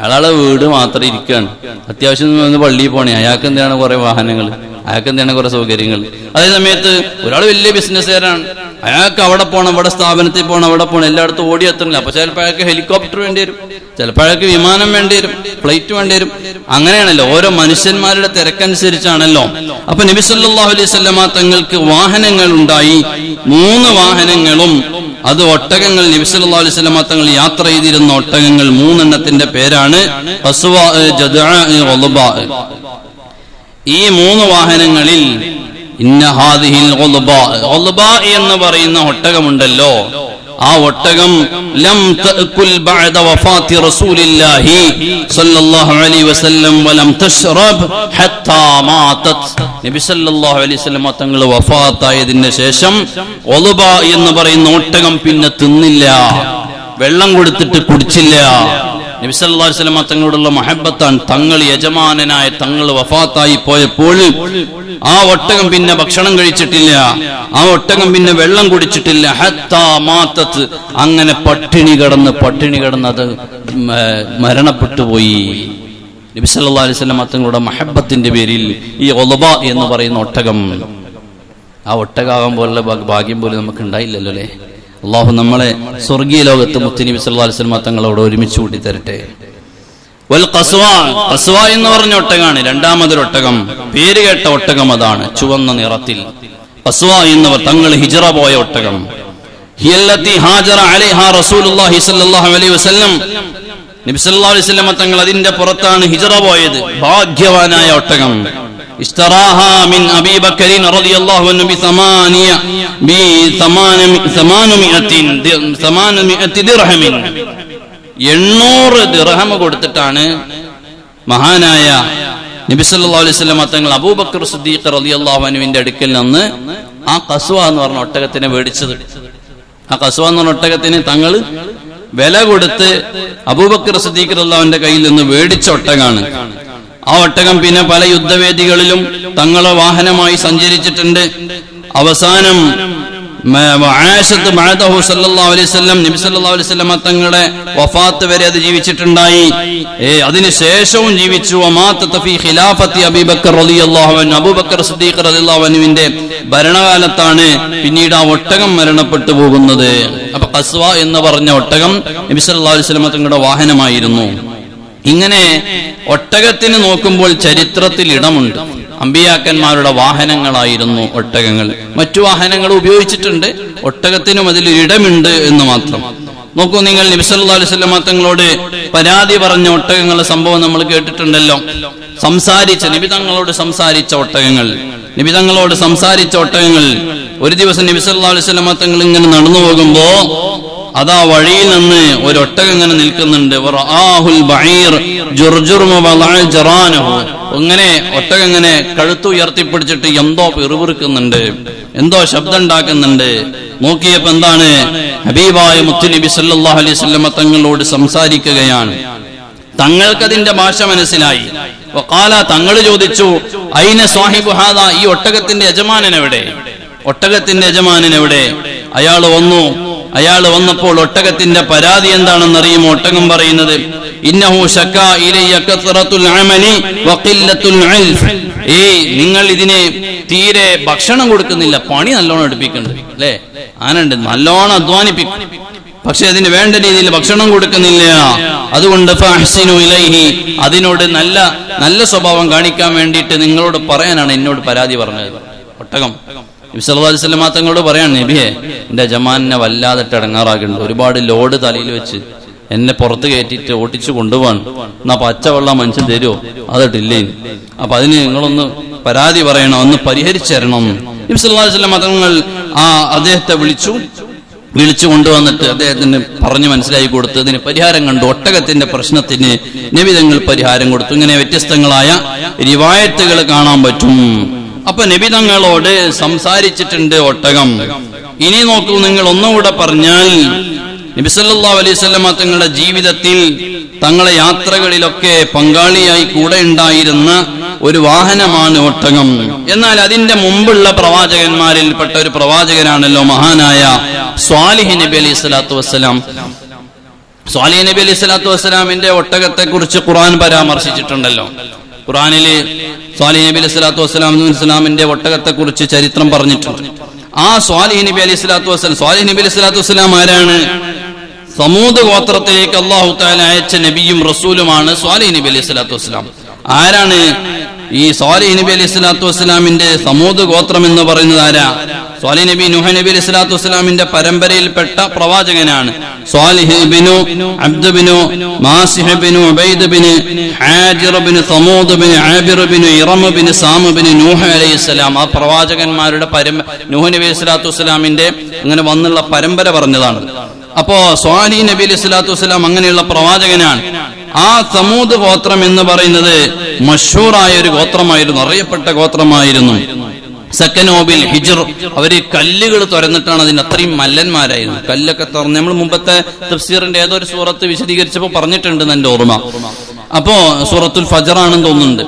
അയാളെ വീട് മാത്രം ഇരിക്കുകയാണ്. അത്യാവശ്യം പള്ളിയിൽ പോണേ, അയാൾക്ക് എന്താണ് കുറെ വാഹനങ്ങൾ, അയാൾക്ക് എന്താണ് കുറെ സൗകര്യങ്ങൾ. അതേ സമയത്ത് ഒരാൾ വലിയ ബിസിനസ്സുകാരാണ്, അയാൾക്ക് അവിടെ പോകണം, ഇവിടെ സ്ഥാപനത്തിൽ പോകണം, അവിടെ പോകണം, എല്ലായിടത്തും ഓടി എത്തണില്ല. അപ്പൊ ചിലപ്പോൾ അയാൾക്ക് ഹെലികോപ്റ്റർ വേണ്ടി വരും, ചിലപ്പോൾ അയാൾക്ക് വിമാനം വേണ്ടി വരും, ഫ്ലൈറ്റ് വേണ്ടി വരും. അങ്ങനെയാണല്ലോ, ഓരോ മനുഷ്യന്മാരുടെ തിരക്കനുസരിച്ചാണല്ലോ. അപ്പൊ നബി സല്ലല്ലാഹു അലൈഹി വസല്ലം തങ്ങൾക്ക് വാഹനങ്ങൾ ഉണ്ടായി. 3 വാഹനങ്ങളും അത് ഒട്ടകങ്ങൾ. നബി സല്ലല്ലാഹു അലൈഹി വസല്ലം തങ്ങൾ യാത്ര ചെയ്തിരുന്ന ഒട്ടകങ്ങൾ 3 എണ്ണത്തിന്റെ പേരാണ് ഖസ്വ, ജദ്അ, ഖുളുബ. ഈ 3 വാഹനങ്ങളിൽ ഇന്ന ഹാദിഹിൽ ഖുളുബ എന്ന് പറയുന്ന ഒട്ടകമുണ്ടല്ലോ, ആ ഒട്ടകം ലം തഅകുൽ ബഅദ വഫാത്തി റസൂലില്ലാഹി സ്വല്ലല്ലാഹു അലൈഹി വസല്ലം വലം തശ്റബ് ഹത്താ മാതത്. നബി സല്ലല്ലാഹു അലൈഹി വസല്ലം തങ്ങൾ വഫാത്തായതിന് ശേഷം ഖുളുബ എന്ന് പറയുന്ന ഒട്ടകം പിന്നെ തിന്നില്ല, വെള്ളം കൊടുത്തിട്ട് കുടിച്ചില്ല. നബി സല്ലല്ലാഹു അലൈഹി വസല്ലം തങ്ങളോടുള്ള മഹബ്ബത്താണ്. തങ്ങൾ യജമാനനായ തങ്ങൾ വഫാത്തായി പോയപ്പോൾ ആ ഒട്ടകം പിന്നെ ഭക്ഷണം കഴിച്ചിട്ടില്ല, ആ ഒട്ടകം പിന്നെ വെള്ളം കുടിച്ചിട്ടില്ല. ഹത്താ മാതത്ത്, അങ്ങനെ പട്ടിണി കിടന്ന് അത് മരണപ്പെട്ടു പോയി. നബി സല്ലല്ലാഹു അലൈഹി വസല്ലം തങ്ങളുടെ മഹബ്ബത്തിന്റെ പേരിൽ ഈ ഉളബ എന്ന് പറയുന്ന ഒട്ടകം, ആ ഒട്ടകാകാൻ പോലുള്ള ഭാഗ്യം പോലും നമുക്ക് ഉണ്ടായില്ലല്ലോ അല്ലേ. അള്ളാഹു നമ്മളെ സ്വർഗീയ ലോകത്ത് മുത്തുനബി സല്ലല്ലാഹു അലൈഹി വസല്ലം തങ്ങളോട് ഒരുമിച്ച് കൂട്ടി തരട്ടെ. വൽ ഖസ്വ എന്ന് പറഞ്ഞ ഒട്ടകാണ് രണ്ടാമതൊരു ഒട്ടകം. പേര് കേട്ട ഒട്ടകം അതാണ്, ചുവന്ന നിറത്തിൽ. ഖസ്വ എന്നവർ തങ്ങൾ ഹിജ്റ പോയ ഒട്ടകം. ഹിയല്ലത്തി ഹാജറ അലൈഹാ റസൂലുള്ളാഹി സ്വല്ലല്ലാഹു അലൈഹി വസല്ലം. നബി സല്ലല്ലാഹു അലൈഹി വസല്ലം തങ്ങൾ അതിന്റെ പുറത്താണ് ഹിജ്റ പോയത്. ഭാഗ്യവാനായ ഒട്ടകം. ഇഷ്തറാഹാ മിൻ അബീ ബക്കറിൻ റളിയല്ലാഹു അൻഹു ബി 800 ദിർഹമിൻ. 800 ദിർഹം കൊടുത്തിട്ടാണ് മഹാനായ നബി സല്ലല്ലാഹു അലൈഹി വസല്ലം തങ്ങൾ അബൂബക്കർ സിദ്ദീഖ് റളിയല്ലാഹു അൻഹുവിന്റെ അടുക്കൽ നിന്ന് ആ ഖസ്വ എന്ന് പറഞ്ഞ ഒട്ടകത്തിനെ മേടിച്ചത്. ആ ഖസ്വ എന്ന് പറഞ്ഞ ഒട്ടകത്തിന് തങ്ങൾ വില കൊടുത്ത് അബൂബക്കർ സിദ്ദീഖ് റളിയല്ലാഹുവിന്റെ കയ്യിൽ നിന്ന് മേടിച്ച ഒട്ടകാണ്. ആ ഒട്ടകം പിന്നെ പല യുദ്ധവേദികളിലും തങ്ങളെ വാഹനമായി സഞ്ചരിച്ചിട്ടുണ്ട്. അവസാനം നബി സല്ലല്ലാഹു അലൈഹി വസല്ലം തങ്ങളുടെ വഫാത്ത് വരെ അത് ജീവിച്ചിട്ടുണ്ടായി. അതിനുശേഷവും ജീവിച്ചു. അബൂബക്കർ സിദ്ദീഖ് റളിയല്ലാഹു അൻഹുവിന്റെ ഭരണകാലത്താണ് പിന്നീട് ആ ഒട്ടകം മരണപ്പെട്ടു പോകുന്നത്. അപ്പൊ ഖസ്വ എന്ന് പറഞ്ഞ ഒട്ടകം നബി സല്ലല്ലാഹു അലൈഹി വസല്ലം തങ്ങളുടെ വാഹനമായിരുന്നു. ഇങ്ങനെ ഒട്ടകത്തിന് നോക്കുമ്പോൾ ചരിത്രത്തിൽ ഇടമുണ്ട്. അമ്പിയാക്കന്മാരുടെ വാഹനങ്ങളായിരുന്നു ഒട്ടകങ്ങൾ. മറ്റു വാഹനങ്ങൾ ഉപയോഗിച്ചിട്ടുണ്ട്, ഒട്ടകത്തിനും അതിൽ ഇടമുണ്ട് എന്ന് മാത്രം. നോക്കൂ നിങ്ങൾ, നബി സല്ലല്ലാഹു അലൈഹി വസല്ലം തങ്ങളോട് പരാതി പറഞ്ഞ ഒട്ടകങ്ങളുടെ സംഭവം നമ്മൾ കേട്ടിട്ടുണ്ടല്ലോ. നബി തങ്ങളോട് സംസാരിച്ച ഒട്ടകങ്ങൾ. ഒരു ദിവസം നബി സല്ലല്ലാഹു അലൈഹി വസല്ലം തങ്ങൾ ഇങ്ങനെ നടന്നു പോകുമ്പോ അതാ വഴിയിൽ നിന്ന് ഒരു ഒട്ടകം ഇങ്ങനെ നിൽക്കുന്നുണ്ട്. ഇങ്ങനെ ഒട്ടകം ഇങ്ങനെ കഴുത്ത് ഉയർത്തിപ്പിടിച്ചിട്ട് എന്തോ പിറുപിറുക്കുന്നുണ്ട്, എന്തോ ശബ്ദം ഉണ്ടാക്കുന്നുണ്ട്. നോക്കിയപ്പോ എന്താണ്, ഹബീബായ മുത്തുനബി സല്ലല്ലാഹു അലൈഹി വസല്ലം തങ്ങളോട് സംസാരിക്കുകയാണ്. തങ്ങൾക്കതിന്റെ ഭാഷ മനസ്സിലായി. വഖാല, തങ്ങൾ ചോദിച്ചു, ഐന സ്വാഹിബു ഹാദാ, ഈ ഒട്ടകത്തിന്റെ യജമാനൻ എവിടെ? അയാൾ വന്നപ്പോൾ ഒട്ടകത്തിന്റെ പരാതി എന്താണെന്ന് അറിയുമോ? ഒട്ടകം പറയുന്നത്, ഇന്നഹു ശക്കാ ഇലയ്യ കത്റത്തുൽ അമലി വഖില്ലത്തുൽ ഇൽഫ്. നിങ്ങൾ ഇതിനെ തീരെ ഭക്ഷണം കൊടുക്കുന്നില്ല, പണി നല്ലോണം എടുപ്പിക്കുന്നുണ്ട് അല്ലേ? ആനുണ്ട്, നല്ലോണം അധ്വാനിപ്പിക്കും, പക്ഷെ അതിന് വേണ്ട രീതിയിൽ ഭക്ഷണം കൊടുക്കുന്നില്ല. അതുകൊണ്ട് ഫഅഹ്സിനു ഇലൈഹി, അതിനോട് നല്ല സ്വഭാവം കാണിക്കാൻ വേണ്ടിയിട്ട് നിങ്ങളോട് പറയാനാണ് എന്നോട് പരാതി പറഞ്ഞത്. ഒട്ടകം നബി സല്ലല്ലാഹു അലൈഹി വസല്ലം തങ്ങളോട് പറയാണ്, നബിയെ, എന്റെ യജമാനെ വല്ലാതെ ഇടങ്ങാറാക്കുന്നുണ്ട്, ഒരുപാട് ലോഡ് തലയിൽ വെച്ച് എന്നെ പുറത്ത് കയറ്റിയിട്ട് ഓട്ടിച്ചു കൊണ്ടുപോകാൻ. എന്നാ പച്ചവെള്ളം മനുഷ്യൻ തരുമോ? അതിട്ടില്ലേ? അപ്പൊ അതിന് നിങ്ങളൊന്ന് പരാതി പറയണം, ഒന്ന് പരിഹരിച്ചു തരണം. നബി സല്ലല്ലാഹു അലൈഹി വസല്ലം തങ്ങൾ അദ്ദേഹത്തെ വിളിച്ചു കൊണ്ടുവന്നിട്ട് അദ്ദേഹത്തിന് പറഞ്ഞു മനസ്സിലാക്കി കൊടുത്ത് ഇതിന് പരിഹാരം കണ്ടു. ഒട്ടകത്തിന്റെ പ്രശ്നത്തിന് നബി തങ്ങൾ പരിഹാരം കൊടുത്തു. ഇങ്ങനെ വ്യത്യസ്തങ്ങളായ റിവായത്തുകൾ കാണാൻ പറ്റും. അപ്പൊ നബി തങ്ങളോട് സംസാരിച്ചിട്ടുണ്ട് ഒട്ടകം. ഇനി നോക്കൂ നിങ്ങൾ, ഒന്നുകൂടെ പറഞ്ഞാൽ നബി സല്ലല്ലാഹു അലൈഹി വസല്ലം തങ്ങളുടെ ജീവിതത്തിൽ തങ്ങളെ യാത്രകളിലൊക്കെ പങ്കാളിയായി കൂടെ ഉണ്ടായിരുന്ന ഒരു വാഹനമാണ് ഒട്ടകം. എന്നാൽ അതിന്റെ മുമ്പുള്ള പ്രവാചകന്മാരിൽപ്പെട്ട ഒരു പ്രവാചകനാണല്ലോ മഹാനായ സ്വാലിഹ് നബി അലൈഹി സ്വലാത്തു വസ്സലാം. സ്വാലിഹ് നബി അലൈഹി സ്വലാത്തു വസ്സലാമിന്റെ ഒട്ടകത്തെ കുറിച്ച് ഖുർആൻ പരാമർശിച്ചിട്ടുണ്ടല്ലോ. ഖുർആനില് സ്വാലിഹ് നബി അലൈഹി സ്വലാത്തു വസ്സലാമിന്റെ ഒട്ടകത്തെ കുറിച്ച് ചരിത്രം പറഞ്ഞിട്ടുണ്ട്. ആ സ്വാലിഹ് നബി അലൈഹി സ്വലാത്തു വസ്സലാം ആരാണ്? സമൂദ് ഗോത്രത്തിലേക്ക് അല്ലാഹു തആല അയച്ച നബിയും റസൂലുമാണ് സ്വാലിഹ് നബി അലൈഹി സ്വലാത്തു വസ്സലാം. ആരാണ് ഈ സ്വാലിഹ് നബി അലൈഹി സ്വലാത്തു വസ്സലാമിന്റെ സമൂദ് ഗോത്രം എന്ന് പറയുന്നത്? ആരാ? സ്വാലിഹ് നബി നൂഹ് നബി അലൈഹി സ്വലാത്തു വസ്സലാമിന്റെ പരമ്പരയിൽപ്പെട്ട പ്രവാചകനാണ്. സ്വാലിഹ് ഇബ്നു അബ്ദ് ഇബ്നു മാസിഹ് ഇബ്നു ഉബൈദ് ഇബ്നു ഹാജിർ ഇബ്നു സമൂദ് ഇബ്നു ആബിർ ഇബ്നു ഇറം ഇബ്നു സാം ഇബ്നു നൂഹ് അലൈഹിസ്സലാം. ആ പ്രവാചകന്മാരുടെ നൂഹ് നബി അലൈഹി സ്വലാത്തു വസ്സലാമിന്റെ ഇങ്ങനെ വന്നുള്ള പരമ്പര പറഞ്ഞതാണ്. അപ്പോ സ്വാലിഹ് നബി അലൈഹി സ്വലാത്തു വസ്സലാം അങ്ങനെയുള്ള പ്രവാചകനാണ്. ആ സമൂദ് ഗോത്രം എന്ന് പറയുന്നത് മഷൂറായ ഒരു ഗോത്രമായിരുന്നു, അറിയപ്പെട്ട ഗോത്രമായിരുന്നു. സക്കനോബിൽ ഹിജർ, അവര് കല്ലുകൾ തുറന്നിട്ടാണ്, അതിന് അത്രയും മല്ലന്മാരായിരുന്നു. കല്ലൊക്കെ തുറന്ന് നമ്മൾ മുമ്പത്തെ തഫ്സീറിന്റെ ഏതൊരു സൂറത്ത് വിശദീകരിച്ചപ്പോൾ പറഞ്ഞിട്ടുണ്ട് എന്റെ ഓർമ്മ. അപ്പോ സൂറത്തുൽ ഫജർ ആണെന്ന് തോന്നുന്നുണ്ട്.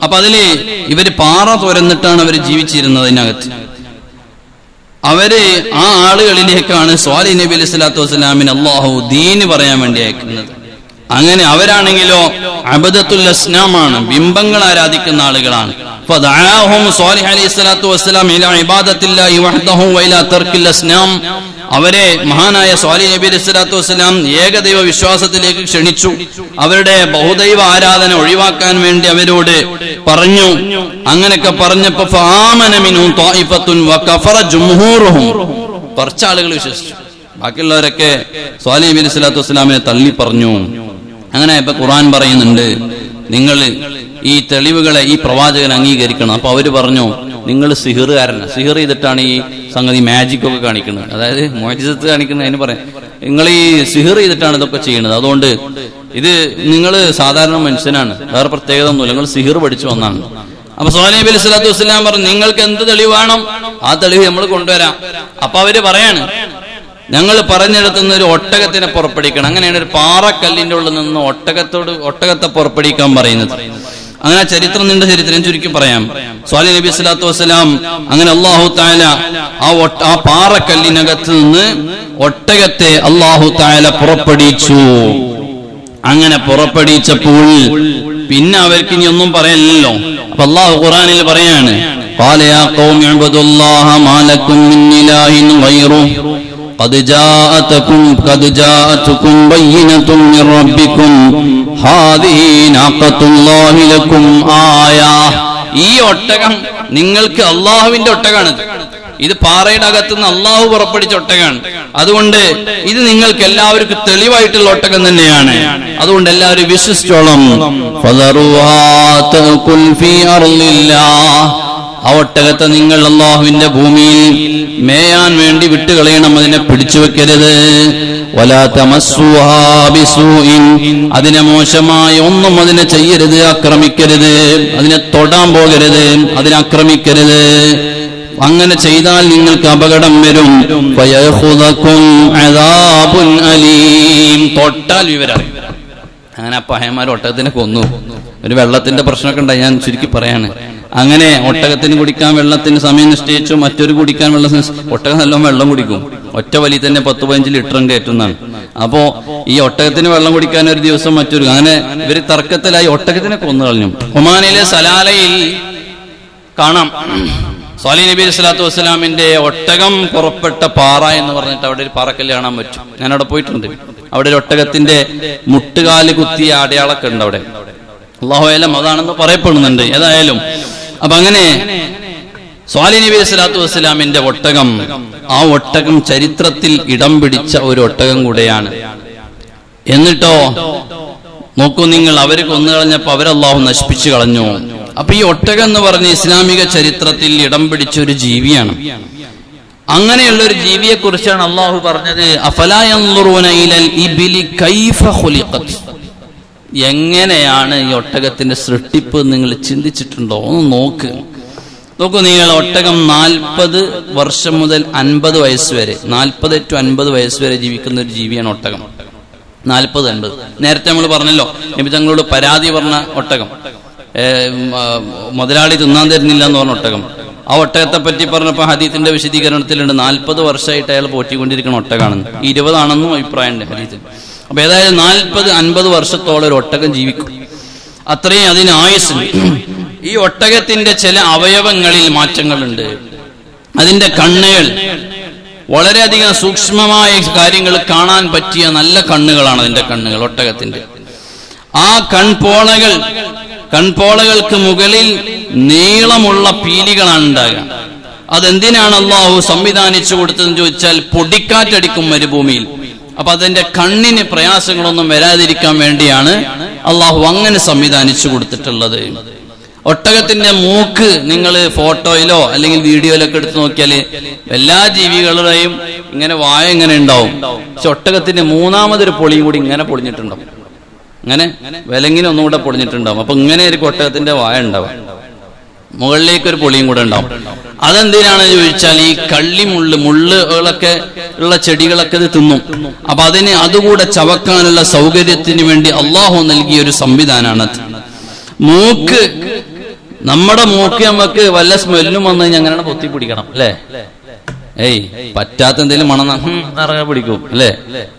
അപ്പൊ അതില് ഇവര് പാറ തുറന്നിട്ടാണ് അവര് ജീവിച്ചിരുന്നത്. അതിനകത്ത് അവര് ആ ആളുകളിലേക്കാണ് സ്വാലിഹ് നബി അലൈഹി സ്വലാത്തു വസ്സലാമിന് അള്ളാഹു ദീന് പറയാൻ വേണ്ടി അയക്കുന്നത്. അങ്ങനെ അവരാണെങ്കിലോ അബദത്തുൽ അസ്നാമാണ്, ബിംബങ്ങൾ ആരാധിക്കുന്ന ആളുകളാണ്. ഫദഅഹും സ്വാലിഹ് അലൈഹി സ്വലാത്തു വസ്സലാം ഇലാ ഇബാദത്തില്ലാഹി വഹ്ദഹു വഇലാ തർക്കിൽ അസ്നാം. അവരെ മഹാനായ സ്വാലിഹ് നബി അലൈഹി സ്വലാത്തു വസ്സലാം ഏകദൈവ വിശ്വാസത്തിലേക്ക് ക്ഷണിച്ചു. അവരുടെ ബഹുദൈവ ആരാധന ഒഴിവാക്കാൻ വേണ്ടി അവരോട് പറഞ്ഞു. അങ്ങനെയൊക്കെ പറഞ്ഞപ്പോ ഫആമന മിൻഹും ത്വായിഫത്തുൻ വകഫറ ജംഹൂറുഹും, കുറച്ചാളുകൾ വിശ്വസിച്ചു, ബാക്കിയുള്ളവരൊക്കെ സ്വാലിഹ് നബി അലൈഹി സ്വലാത്തു വസ്സലാമിനെ തള്ളി പറഞ്ഞു. അങ്ങനെ ഇപ്പൊ ഖുർആൻ പറയുന്നുണ്ട്, നിങ്ങൾ ഈ തെളിവുകളെ ഈ പ്രവാചകൻ അംഗീകരിക്കണം. അപ്പൊ അവര് പറഞ്ഞു, നിങ്ങൾ സിഹിറുകാരനാണ്, സിഹിർ ചെയ്തിട്ടാണ് ഈ സംഗതി മാജിക് ഒക്കെ കാണിക്കുന്നത്, അതായത് മോചിതത്ത് കാണിക്കുന്നത്. അതിന് പറയാം, നിങ്ങൾ ഈ സിഹിർ ചെയ്തിട്ടാണ് ഇതൊക്കെ ചെയ്യുന്നത്, അതുകൊണ്ട് ഇത് നിങ്ങൾ സാധാരണ മനുഷ്യനാണ്, വേറെ പ്രത്യേകത ഒന്നുമില്ല, നിങ്ങൾ സിഹിർ പഠിച്ചു വന്നാണ്. അപ്പൊ സ്വാലിഹ് നബി അലൈഹി സ്വലാത്തു വസ്സലാം പറഞ്ഞു, നിങ്ങൾക്ക് എന്ത് തെളിവ് വേണം, ആ തെളിവ് നമ്മൾ കൊണ്ടുവരാം. അപ്പൊ അവര് പറയാണ്, ഞങ്ങൾ പറഞ്ഞെടുത്തുന്ന ഒരു ഒട്ടകത്തിനെ പുറപ്പെടുവിക്കണം. അങ്ങനെയാണ് ഒരു പാറക്കല്ലിന്റെ ഉള്ളിൽ നിന്ന് ഒട്ടകത്തെ പുറപ്പെടുവിക്കാൻ പറയുന്നത്. അങ്ങനെ ചരിത്രം നീണ്ട ചരിത്രം ചുരുക്കി പറയാം. സ്വാലിഹ് നബി സ്വല്ലല്ലാഹു അലൈഹി വസല്ലം അങ്ങനെ അല്ലാഹു തആല ആ പാറക്കല്ലിനകത്ത് നിന്ന് ഒട്ടകത്തെ അല്ലാഹു തആല പുറപ്പെടുവിച്ചു. അങ്ങനെ പുറപ്പെടുവിച്ചപ്പോൾ പിന്നെ അവർക്ക് ഇനി ഒന്നും പറയാനില്ലല്ലോ. അപ്പൊ അല്ലാഹു ഖുർആനിൽ പറയാണ്, ഖാല യാ ഖൗമി ഇബ്ദുല്ലാഹ മാ ലക്കും മിൻ ഇലാഹിൻ ഗൈറുഹു قد جاءتكم بينة من ربكم هذه ناقة الله لكم آية. ഈ ഒട്ടകം നിങ്ങൾക്ക് അള്ളാഹുവിന്റെ ഒട്ടകാണ്. ഇത് പാറയുടെ അകത്തുനിന്ന് അള്ളാഹു പുറപ്പെടുവിച്ച ഒട്ടകാണ്. അതുകൊണ്ട് ഇത് നിങ്ങൾക്ക് എല്ലാവർക്കും തെളിവായിട്ടുള്ള ഒട്ടകം തന്നെയാണ്. അതുകൊണ്ട് എല്ലാവരും വിശ്വസിച്ചോളം. ആ ഒട്ടകത്തെ നിങ്ങൾ അള്ളാഹുവിന്റെ ഭൂമിയിൽ മേയാൻ വേണ്ടി വിട്ടുകളയണം, അതിനെ പിടിച്ചു വെക്കരുത്. വലാ തമസ്സുഹാ ബിസൂഇൻ, അതിനെ മോശമായ ഒന്നും അതിനെ ചെയ്യരുത്, ആക്രമിക്കരുത്, അതിനെ തൊടാൻ പോകരുത്, അതിനെ ആക്രമിക്കരുത്. അങ്ങനെ ചെയ്താൽ നിങ്ങൾക്ക് അപകടം വരും. ഫയഖുദകും അദാബുൻ അലീം, തൊട്ടാൽ വിവരം. അങ്ങനെ പഹയന്മാർ ഒട്ടകത്തിനെ കൊന്നു. ഒരു വെള്ളത്തിന്റെ പ്രശ്നമൊക്കെ ഉണ്ടായി, ഞാൻ ചുരുക്കി പറയാണ്. അങ്ങനെ ഒട്ടകത്തിന് കുടിക്കാൻ വെള്ളത്തിന് സമയം നിശ്ചയിച്ചു, മറ്റൊരു കുടിക്കാൻ വെള്ളം. ഒട്ടകം നല്ലോണം വെള്ളം കുടിക്കും, ഒറ്റ വലി തന്നെ 10-15 ലിറ്ററും കയറ്റുന്നതാണ്. അപ്പോ ഈ ഒട്ടകത്തിന് വെള്ളം കുടിക്കാൻ ഒരു ദിവസം മറ്റൊരു, അങ്ങനെ ഇവര് തർക്കത്തിലായി ഒട്ടകത്തിനെ കൊന്നു കളഞ്ഞു. ഒമാനിലെ സലാലയിൽ കാണാം, സ്വാലിഹ് നബി അലൈഹി സ്വലാത്തു വസ്സലാമിന്റെ ഒട്ടകം പുറപ്പെട്ട പാറ എന്ന് പറഞ്ഞിട്ട് അവിടെ ഒരു പാറക്കല്ല് കാണാൻ പറ്റും. ഞാൻ അവിടെ പോയിട്ടുണ്ട്. അവിടെ ഒരു ഒട്ടകത്തിന്റെ മുട്ടുകാല് കുത്തിയ അടയാളൊക്കെ ഉണ്ട് അവിടെ. അല്ലാഹു അലം അതാണെന്ന് പറയപ്പെടുന്നുണ്ട്. ഏതായാലും അപ്പൊ അങ്ങനെ സ്വാലിഹ് നബി അലൈഹി സ്വലാത്തു വസ്സലാമിന്റെ ഒട്ടകം, ആ ഒട്ടകം ചരിത്രത്തിൽ ഇടം പിടിച്ച ഒരു ഒട്ടകം കൂടെയാണ്. എന്നിട്ടോ നോക്കൂ നിങ്ങൾ, അവര് കൊന്നുകളഞ്ഞപ്പോ അവരല്ലാഹു നശിപ്പിച്ചു കളഞ്ഞു. അപ്പൊ ഈ ഒട്ടകം എന്ന് പറഞ്ഞ ഇസ്ലാമിക ചരിത്രത്തിൽ ഇടം പിടിച്ച ഒരു ജീവിയാണ്. അങ്ങനെയുള്ള ഒരു ജീവിയെ കുറിച്ചാണ് അള്ളാഹു പറഞ്ഞത്, അഫലാ യൻളുറൂന ഇലൽ ഇബ്ലി കൈഫ ഖുലിഖത്. എങ്ങനെയാണ് ഈ ഒട്ടകത്തിന്റെ സൃഷ്ടിപ്പ് നിങ്ങൾ ചിന്തിച്ചിട്ടുണ്ടോ? ഒന്ന് നോക്കൂ നിങ്ങൾ. ഒട്ടകം 40 വർഷം മുതൽ 50 വയസ്സ് വരെ, 40 to 50 വയസ്സ് വരെ ജീവിക്കുന്ന ഒരു ജീവിയാണ് ഒട്ടകം. 40-50. നേരത്തെ നമ്മൾ പറഞ്ഞല്ലോ, നബി തങ്ങളോട് പരാതി പറഞ്ഞ ഒട്ടകം, മുതലാളി തിന്നാൻ തരുന്നില്ല എന്ന് പറഞ്ഞ ഒട്ടകം. ആ ഒട്ടകത്തെ പറ്റി പറഞ്ഞപ്പോ ഹദീത്തിന്റെ വിശദീകരണത്തിലുണ്ട് 40 വർഷമായിട്ട് അയാൾ പോറ്റിക്കൊണ്ടിരിക്കുന്ന ഒട്ടകാണെന്ന്. 20 ആണെന്നും അഭിപ്രായമുണ്ട് ഹദീത്തിൽ. അപ്പൊ ഏതായാലും 40-50 വർഷത്തോളം ഒരു ഒട്ടകം ജീവിക്കും, അത്രയും അതിന് ആയുസ്സുണ്ട്. ഈ ഒട്ടകത്തിന്റെ ചില അവയവങ്ങളിൽ മാറ്റങ്ങളുണ്ട്. അതിന്റെ കണ്ണുകൾ വളരെയധികം സൂക്ഷ്മമായ കാര്യങ്ങൾ കാണാൻ പറ്റിയ നല്ല കണ്ണുകളാണ് അതിന്റെ കണ്ണുകൾ, ഒട്ടകത്തിന്റെ. ആ കൺപോളകൾക്ക് മുകളിൽ നീളമുള്ള പീലികളാണ് ഉണ്ടാകുക. അതെന്തിനാണ് അള്ളാഹു സംവിധാനിച്ചു കൊടുത്തതെന്ന് ചോദിച്ചാൽ, പൊടിക്കാറ്റടിക്കും മരുഭൂമിയിൽ. അപ്പൊ അതിന്റെ കണ്ണിന് പ്രയാസങ്ങളൊന്നും വരാതിരിക്കാൻ വേണ്ടിയാണ് അള്ളാഹു അങ്ങനെ സംവിധാനിച്ചു കൊടുത്തിട്ടുള്ളത്. ഒട്ടകത്തിന്റെ മൂക്ക് നിങ്ങൾ ഫോട്ടോയിലോ അല്ലെങ്കിൽ വീഡിയോയിലൊക്കെ എടുത്ത് നോക്കിയാൽ എല്ലാ ജീവികളുടെയും ഇങ്ങനെ വായ ഇങ്ങനെ ഉണ്ടാവും. പക്ഷെ ഒട്ടകത്തിന്റെ മൂന്നാമതൊരു പൊളിയും കൂടി ഇങ്ങനെ പൊളിഞ്ഞിട്ടുണ്ടാവും, ഇങ്ങനെ വിലങ്ങിന് ഒന്നുകൂടെ പൊളിഞ്ഞിട്ടുണ്ടാവും. അപ്പൊ ഇങ്ങനെ ഒരു ഒട്ടകത്തിന്റെ വായ ഉണ്ടാവും, മുകളിലേക്കൊരു പൊളിയും കൂടെ ഉണ്ടാവും. അതെന്തിനാണെന്ന് ചോദിച്ചാൽ ഈ മുള്ളുകളൊക്കെ ഉള്ള ചെടികളൊക്കെ ഇത് തിന്നും. അപ്പൊ അതുകൂടെ ചവക്കാനുള്ള സൗകര്യത്തിന് വേണ്ടി അള്ളാഹു നൽകിയ ഒരു സംവിധാനമാണ് മൂക്ക്. നമ്മുടെ മൂക്ക് നമുക്ക് വല്ല സ്മെല്ലും വന്നു കഴിഞ്ഞാൽ അങ്ങനെയാണ് പൊത്തി പിടിക്കണം അല്ലേ? പറ്റാത്ത എന്തെങ്കിലും മണം ഇറങ്ങാൻ പിടിക്കും അല്ലേ?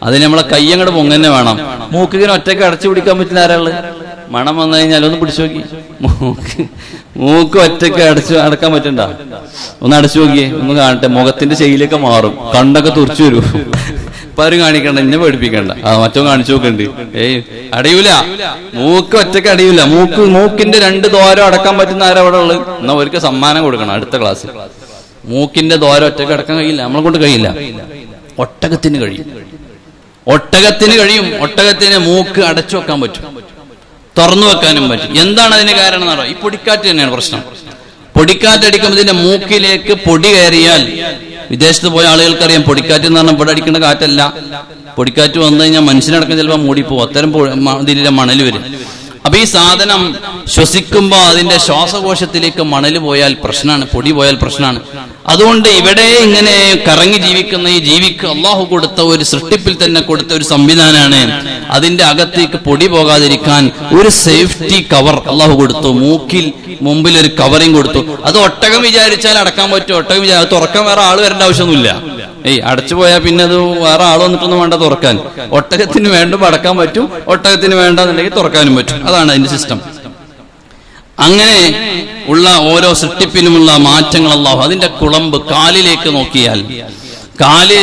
അതിന് നമ്മളെ കൈ അങ്ങോട്ട് പൊങ്ങനെ വേണം. മൂക്കിങ്ങനെ ഒറ്റയ്ക്ക് അടച്ചു പിടിക്കാൻ പറ്റില്ല. ആരാള് മണം വന്നു കഴിഞ്ഞാൽ ഒന്ന് പിടിച്ചു നോക്കി. മൂക്ക് ഒറ്റയ്ക്ക് അടക്കാൻ പറ്റണ്ട? ഒന്ന് അടച്ചു നോക്കിയേ, ഒന്ന് കാണട്ടെ. മുഖത്തിന്റെ ശൈലിയൊക്കെ മാറും, കണ്ണൊക്കെ തുറച്ചു വരും. ഇപ്പൊ ആരും കാണിക്കണ്ട, എന്നെ പേടിപ്പിക്കണ്ട. മറ്റോ കാണിച്ചു നോക്കണ്ട്. അടയൂല, മൂക്ക് ഒറ്റയ്ക്ക് അടയൂല. മൂക്കിന്റെ 2 ദ്വാരം അടക്കാൻ പറ്റുന്ന ആരാ അവിടെ ഉള്ളത്? എന്നാ ഒരിക്കൽ സമ്മാനം കൊടുക്കണം അടുത്ത ക്ലാസ്സിൽ. മൂക്കിന്റെ ദ്വാരം ഒറ്റയ്ക്ക് അടക്കാൻ കഴിയില്ല, നമ്മളെ കൊണ്ട് കഴിയില്ല. ഒട്ടകത്തിന് കഴിയും. ഒട്ടകത്തിന് മൂക്ക് അടച്ചു വെക്കാൻ പറ്റും, തുറന്നു വെക്കാനും പറ്റും. എന്താണ് അതിന് കാരണം എന്ന് പറയുക? ഈ പൊടിക്കാറ്റ് തന്നെയാണ് പ്രശ്നം. പൊടിക്കാറ്റടിക്കുമ്പോൾ ഇതിന്റെ മൂക്കിലേക്ക് പൊടി കയറിയാൽ, വിദേശത്ത് പോയ ആളുകൾക്കറിയാം പൊടിക്കാറ്റ് എന്ന് പറഞ്ഞാൽ ഇവിടെ അടിക്കുന്ന കാറ്റല്ല. പൊടിക്കാറ്റ് വന്നു കഴിഞ്ഞാൽ മനുഷ്യനടക്കം ചിലപ്പോൾ മൂടിപ്പോകും. അത്തരം ഇതിലെ മണൽ വരും. അപ്പൊ ഈ സാധനം ശ്വസിക്കുമ്പോൾ അതിന്റെ ശ്വാസകോശത്തിലേക്ക് മണൽ പോയാൽ പ്രശ്നമാണ്, പൊടി പോയാൽ പ്രശ്നമാണ്. അതുകൊണ്ട് ഇവിടെ ഇങ്ങനെ കറങ്ങി ജീവിക്കുന്ന ഈ ജീവിക്ക് അള്ളാഹു കൊടുത്ത ഒരു സൃഷ്ടിപ്പിൽ തന്നെ കൊടുത്ത ഒരു സംവിധാനമാണ്. അതിന്റെ അകത്തേക്ക് പൊടി പോകാതിരിക്കാൻ ഒരു സേഫ്റ്റി കവർ അള്ളാഹു കൊടുത്തു. മൂക്കിൽ മുമ്പിൽ ഒരു കവറിങ് കൊടുത്തു. അത് ഒട്ടകം വിചാരിച്ചാൽ അടക്കാൻ പറ്റും. ഒട്ടകം തുറക്കാൻ വേറെ ആള് വരേണ്ട ആവശ്യമൊന്നുമില്ല. അടച്ചു പോയാൽ പിന്നെ അത് വേറെ ആൾ വന്നിട്ടൊന്നും വേണ്ട തുറക്കാൻ. ഒട്ടകത്തിന് വേണ്ടുമ്പോൾ അടക്കാൻ പറ്റും, ഒട്ടകത്തിന് വേണ്ടെന്നുണ്ടെങ്കിൽ തുറക്കാനും പറ്റും. അതാണ് അതിന്റെ സിസ്റ്റം. അങ്ങനെ ഉള്ള ഓരോ സൃഷ്ടിപ്പിനുമുള്ള മാറ്റങ്ങൾ അല്ലാഹു. അതിന്റെ കുളമ്പ് കാലിലേക്ക് നോക്കിയാൽ, കാല്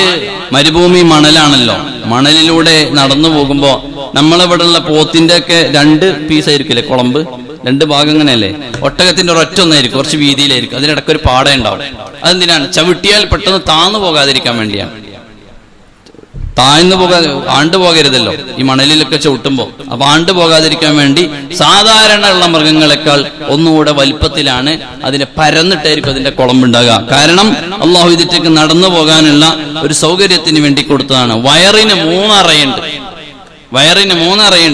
മരുഭൂമി മണലാണല്ലോ. മണലിലൂടെ നടന്നു പോകുമ്പോ നമ്മളിവിടെ ഉള്ള പോത്തിന്റെ ഒക്കെ 2 പീസായിരിക്കില്ലേ കുളമ്പ്, 2 ഭാഗം അങ്ങനെയല്ലേ? ഒട്ടകത്തിന്റെ ഒരൊറ്റ ഒന്നായിരിക്കും, കുറച്ച് വീതിയിലായിരിക്കും. അതിനിടയ്ക്ക് ഒരു പാട ഉണ്ടാവും. അതെന്തിനാണ്? ചവിട്ടിയാൽ പെട്ടെന്ന് താന്നു പോകാതിരിക്കാൻ വേണ്ടിയാണ്. ആണ്ടു പോകരുതല്ലോ ഈ മണലിലൊക്കെ ചവിട്ടുമ്പോ. അപ്പൊ ആണ്ടു പോകാതിരിക്കാൻ വേണ്ടി സാധാരണ ഉള്ള മൃഗങ്ങളെക്കാൾ ഒന്നുകൂടെ വലിപ്പത്തിലാണ്, അതിനെ പരന്നിട്ടായിരിക്കും അതിന്റെ കുളമ്പുണ്ടാകുക. കാരണം അള്ളാഹു ഇതിലേക്ക് നടന്നു പോകാനുള്ള ഒരു സൗകര്യത്തിന് വേണ്ടി കൊടുത്തതാണ്. വയറിന് 3 അറയുണ്ട്.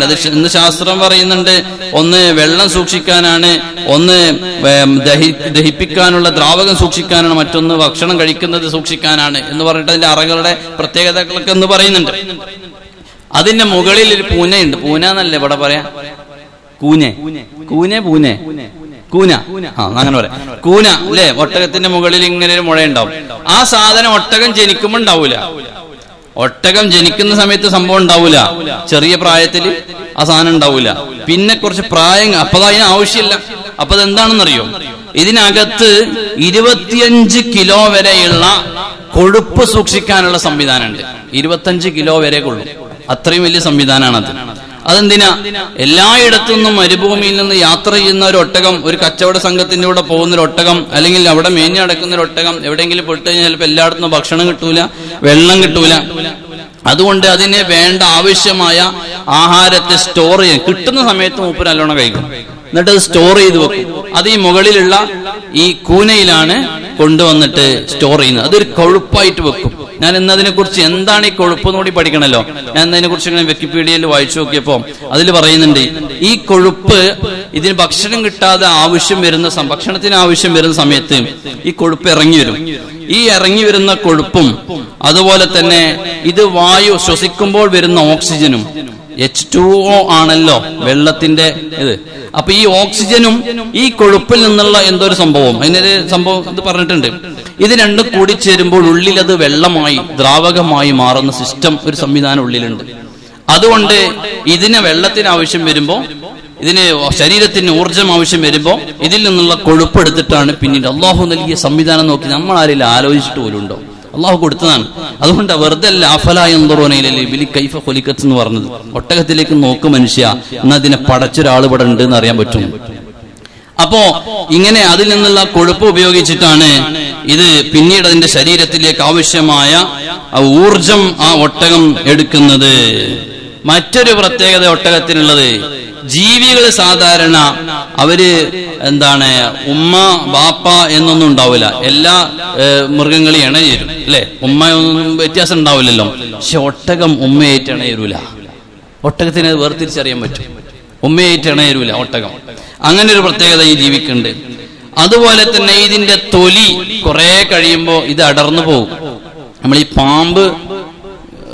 അത് ഇന്ന് ശാസ്ത്രം പറയുന്നുണ്ട്. ഒന്ന് വെള്ളം സൂക്ഷിക്കാനാണ്, ഒന്ന് ദഹിപ്പിക്കാനുള്ള ദ്രാവകം സൂക്ഷിക്കാനാണ്, മറ്റൊന്ന് ഭക്ഷണം കഴിക്കുന്നത് സൂക്ഷിക്കാനാണ് എന്ന് പറഞ്ഞിട്ട് അതിന്റെ അറകളുടെ പ്രത്യേകതകളൊക്കെ എന്ന് പറയുന്നുണ്ട്. അതിന്റെ മുകളിൽ ഒരു പൂനയുണ്ട്. പൂന എന്നല്ലേ ഇവിടെ പറയാ? കൂന അങ്ങനെ പറയാം. കൂന അല്ലേ? ഒട്ടകത്തിന്റെ മുകളിൽ ഇങ്ങനെ ഒരു മുഴയുണ്ടാവും. ആ സാധനം ഒട്ടകം ജനിക്കുമ്പോ ഉണ്ടാവൂല. ഒട്ടകം ജനിക്കുന്ന സമയത്ത് സംഭവം ഉണ്ടാവൂല. ചെറിയ പ്രായത്തിൽ ആ സാധനം ഉണ്ടാവൂല. പിന്നെ കുറച്ച് പ്രായം, അപ്പൊ അതിന് ആവശ്യമില്ല. അപ്പൊ അതെന്താണെന്നറിയോ? ഇതിനകത്ത് 25 കിലോ വരെയുള്ള കൊഴുപ്പ് സൂക്ഷിക്കാനുള്ള സംവിധാനമുണ്ട്. 25 കിലോ വരെ കൊള്ളും. അത്രയും വലിയ സംവിധാനമാണത്. അതെന്തിനാ? എല്ലായിടത്തുനിന്നും മരുഭൂമിയിൽ നിന്ന് യാത്ര ചെയ്യുന്ന ഒരു ഒട്ടകം, ഒരു കച്ചവട സംഘത്തിന്റെ കൂടെ പോകുന്ന ഒരു ഒട്ടകം, അല്ലെങ്കിൽ അവിടെ മേഞ്ഞ് നടക്കുന്ന ഒരു ഒട്ടകം എവിടെയെങ്കിലും പെട്ട് കഴിഞ്ഞാൽ ചിലപ്പോൾ എല്ലായിടത്തും ഭക്ഷണം കിട്ടൂല, വെള്ളം കിട്ടൂല. അതുകൊണ്ട് അതിന് വേണ്ട ആവശ്യമായ ആഹാരത്തെ സ്റ്റോർ ചെയ്യാൻ കിട്ടുന്ന സമയത്ത് മൂപ്പര് നല്ലോണം കഴിക്കും. എന്നിട്ട് അത് സ്റ്റോർ ചെയ്ത് വെക്കും. അത് ഈ മുകളിലുള്ള ഈ കൂനയിലാണ് കൊണ്ടുവന്നിട്ട് സ്റ്റോർ ചെയ്യുന്നത്. അതൊരു കൊഴുപ്പായിട്ട് വെക്കും. ഞാൻ ഇന്നതിനെ കുറിച്ച് എന്താണ് ഈ കൊഴുപ്പ് കൂടി പഠിക്കണല്ലോ. ഞാൻ ഇതിനെ കുറിച്ച് ഇങ്ങനെ വിക്കിപീഡിയയിൽ വായിച്ചു നോക്കിയപ്പോ അതിൽ പറയുന്നുണ്ട്, ഈ കൊഴുപ്പ് ഇതിന് ഭക്ഷണം കിട്ടാതെ ഭക്ഷണത്തിന് ആവശ്യം വരുന്ന സമയത്ത് ഈ കൊഴുപ്പ് ഇറങ്ങി വരും. ഈ ഇറങ്ങി വരുന്ന കൊഴുപ്പും അതുപോലെ തന്നെ ഇത് വായു ശ്വസിക്കുമ്പോൾ വരുന്ന ഓക്സിജനും H2O ആണല്ലോ വെള്ളത്തിന്റെ ഇത്. അപ്പൊ ഈ ഓക്സിജനും ഈ കൊഴുപ്പിൽ നിന്നുള്ള എന്തൊരു സംഭവം, അതിനൊരു സംഭവം ഇത് പറഞ്ഞിട്ടുണ്ട്. ഇത് രണ്ടും കൂടിച്ചേരുമ്പോൾ ഉള്ളിൽ അത് വെള്ളമായി ദ്രാവകമായി മാറുന്ന സിസ്റ്റം, ഒരു സംവിധാനം ഉള്ളിലുണ്ട്. അതുകൊണ്ട് ഇതിന് വെള്ളത്തിന് ആവശ്യം വരുമ്പോ, ഇതിന് ശരീരത്തിന് ഊർജം ആവശ്യം വരുമ്പോ ഇതിൽ നിന്നുള്ള കൊഴുപ്പ് എടുത്തിട്ടാണ് പിന്നീട് അള്ളാഹു നൽകിയ സംവിധാനം നോക്കി നമ്മൾ ആരെങ്കിലും ആലോചിച്ചിട്ട് പോലും ഉണ്ടോ? അള്ളാഹു കൊടുത്തതാണ്. അതുകൊണ്ട് വെറുതെ അല്ല കൈഫ ഖുലിഖത്ത് എന്ന് പറഞ്ഞത്. ഒട്ടകത്തിലേക്ക് നോക്ക് മനുഷ്യ, എന്നാൽ അതിനെ പടച്ചൊരാൾ ഇവിടെ ഉണ്ട് എന്ന് അറിയാൻ പറ്റും. അപ്പോ ഇങ്ങനെ അതിൽ നിന്നുള്ള കൊഴുപ്പ് ഉപയോഗിച്ചിട്ടാണ് ഇത് പിന്നീട് അതിന്റെ ശരീരത്തിലേക്ക് ആവശ്യമായ ഊർജം ആ ഒട്ടകം എടുക്കുന്നത്. മറ്റൊരു പ്രത്യേകത ഒട്ടകത്തിനുള്ളത്, ജീവികൾ സാധാരണ അവര് ഉമ്മ ബാപ്പ എന്നൊന്നും ഉണ്ടാവില്ല. എല്ലാ മൃഗങ്ങളും ഇണചേരും അല്ലെ? ഉമ്മയൊന്നും വ്യത്യാസം ഉണ്ടാവില്ലല്ലോ. പക്ഷെ ഒട്ടകം ഉമ്മയായിട്ട് ഇണയരൂല. ഒട്ടകത്തിന് വേർതിരിച്ചറിയാൻ പറ്റും. ഉമ്മയായിട്ട് ഇണയരൂല ഒട്ടകം. അങ്ങനെ ഒരു പ്രത്യേകത ഈ ജീവിക്കുണ്ട്. അതുപോലെ തന്നെ ഇതിന്റെ തൊലി കുറെ കഴിയുമ്പോൾ ഇത് അടർന്നു പോകും. നമ്മൾ ഈ പാമ്പ്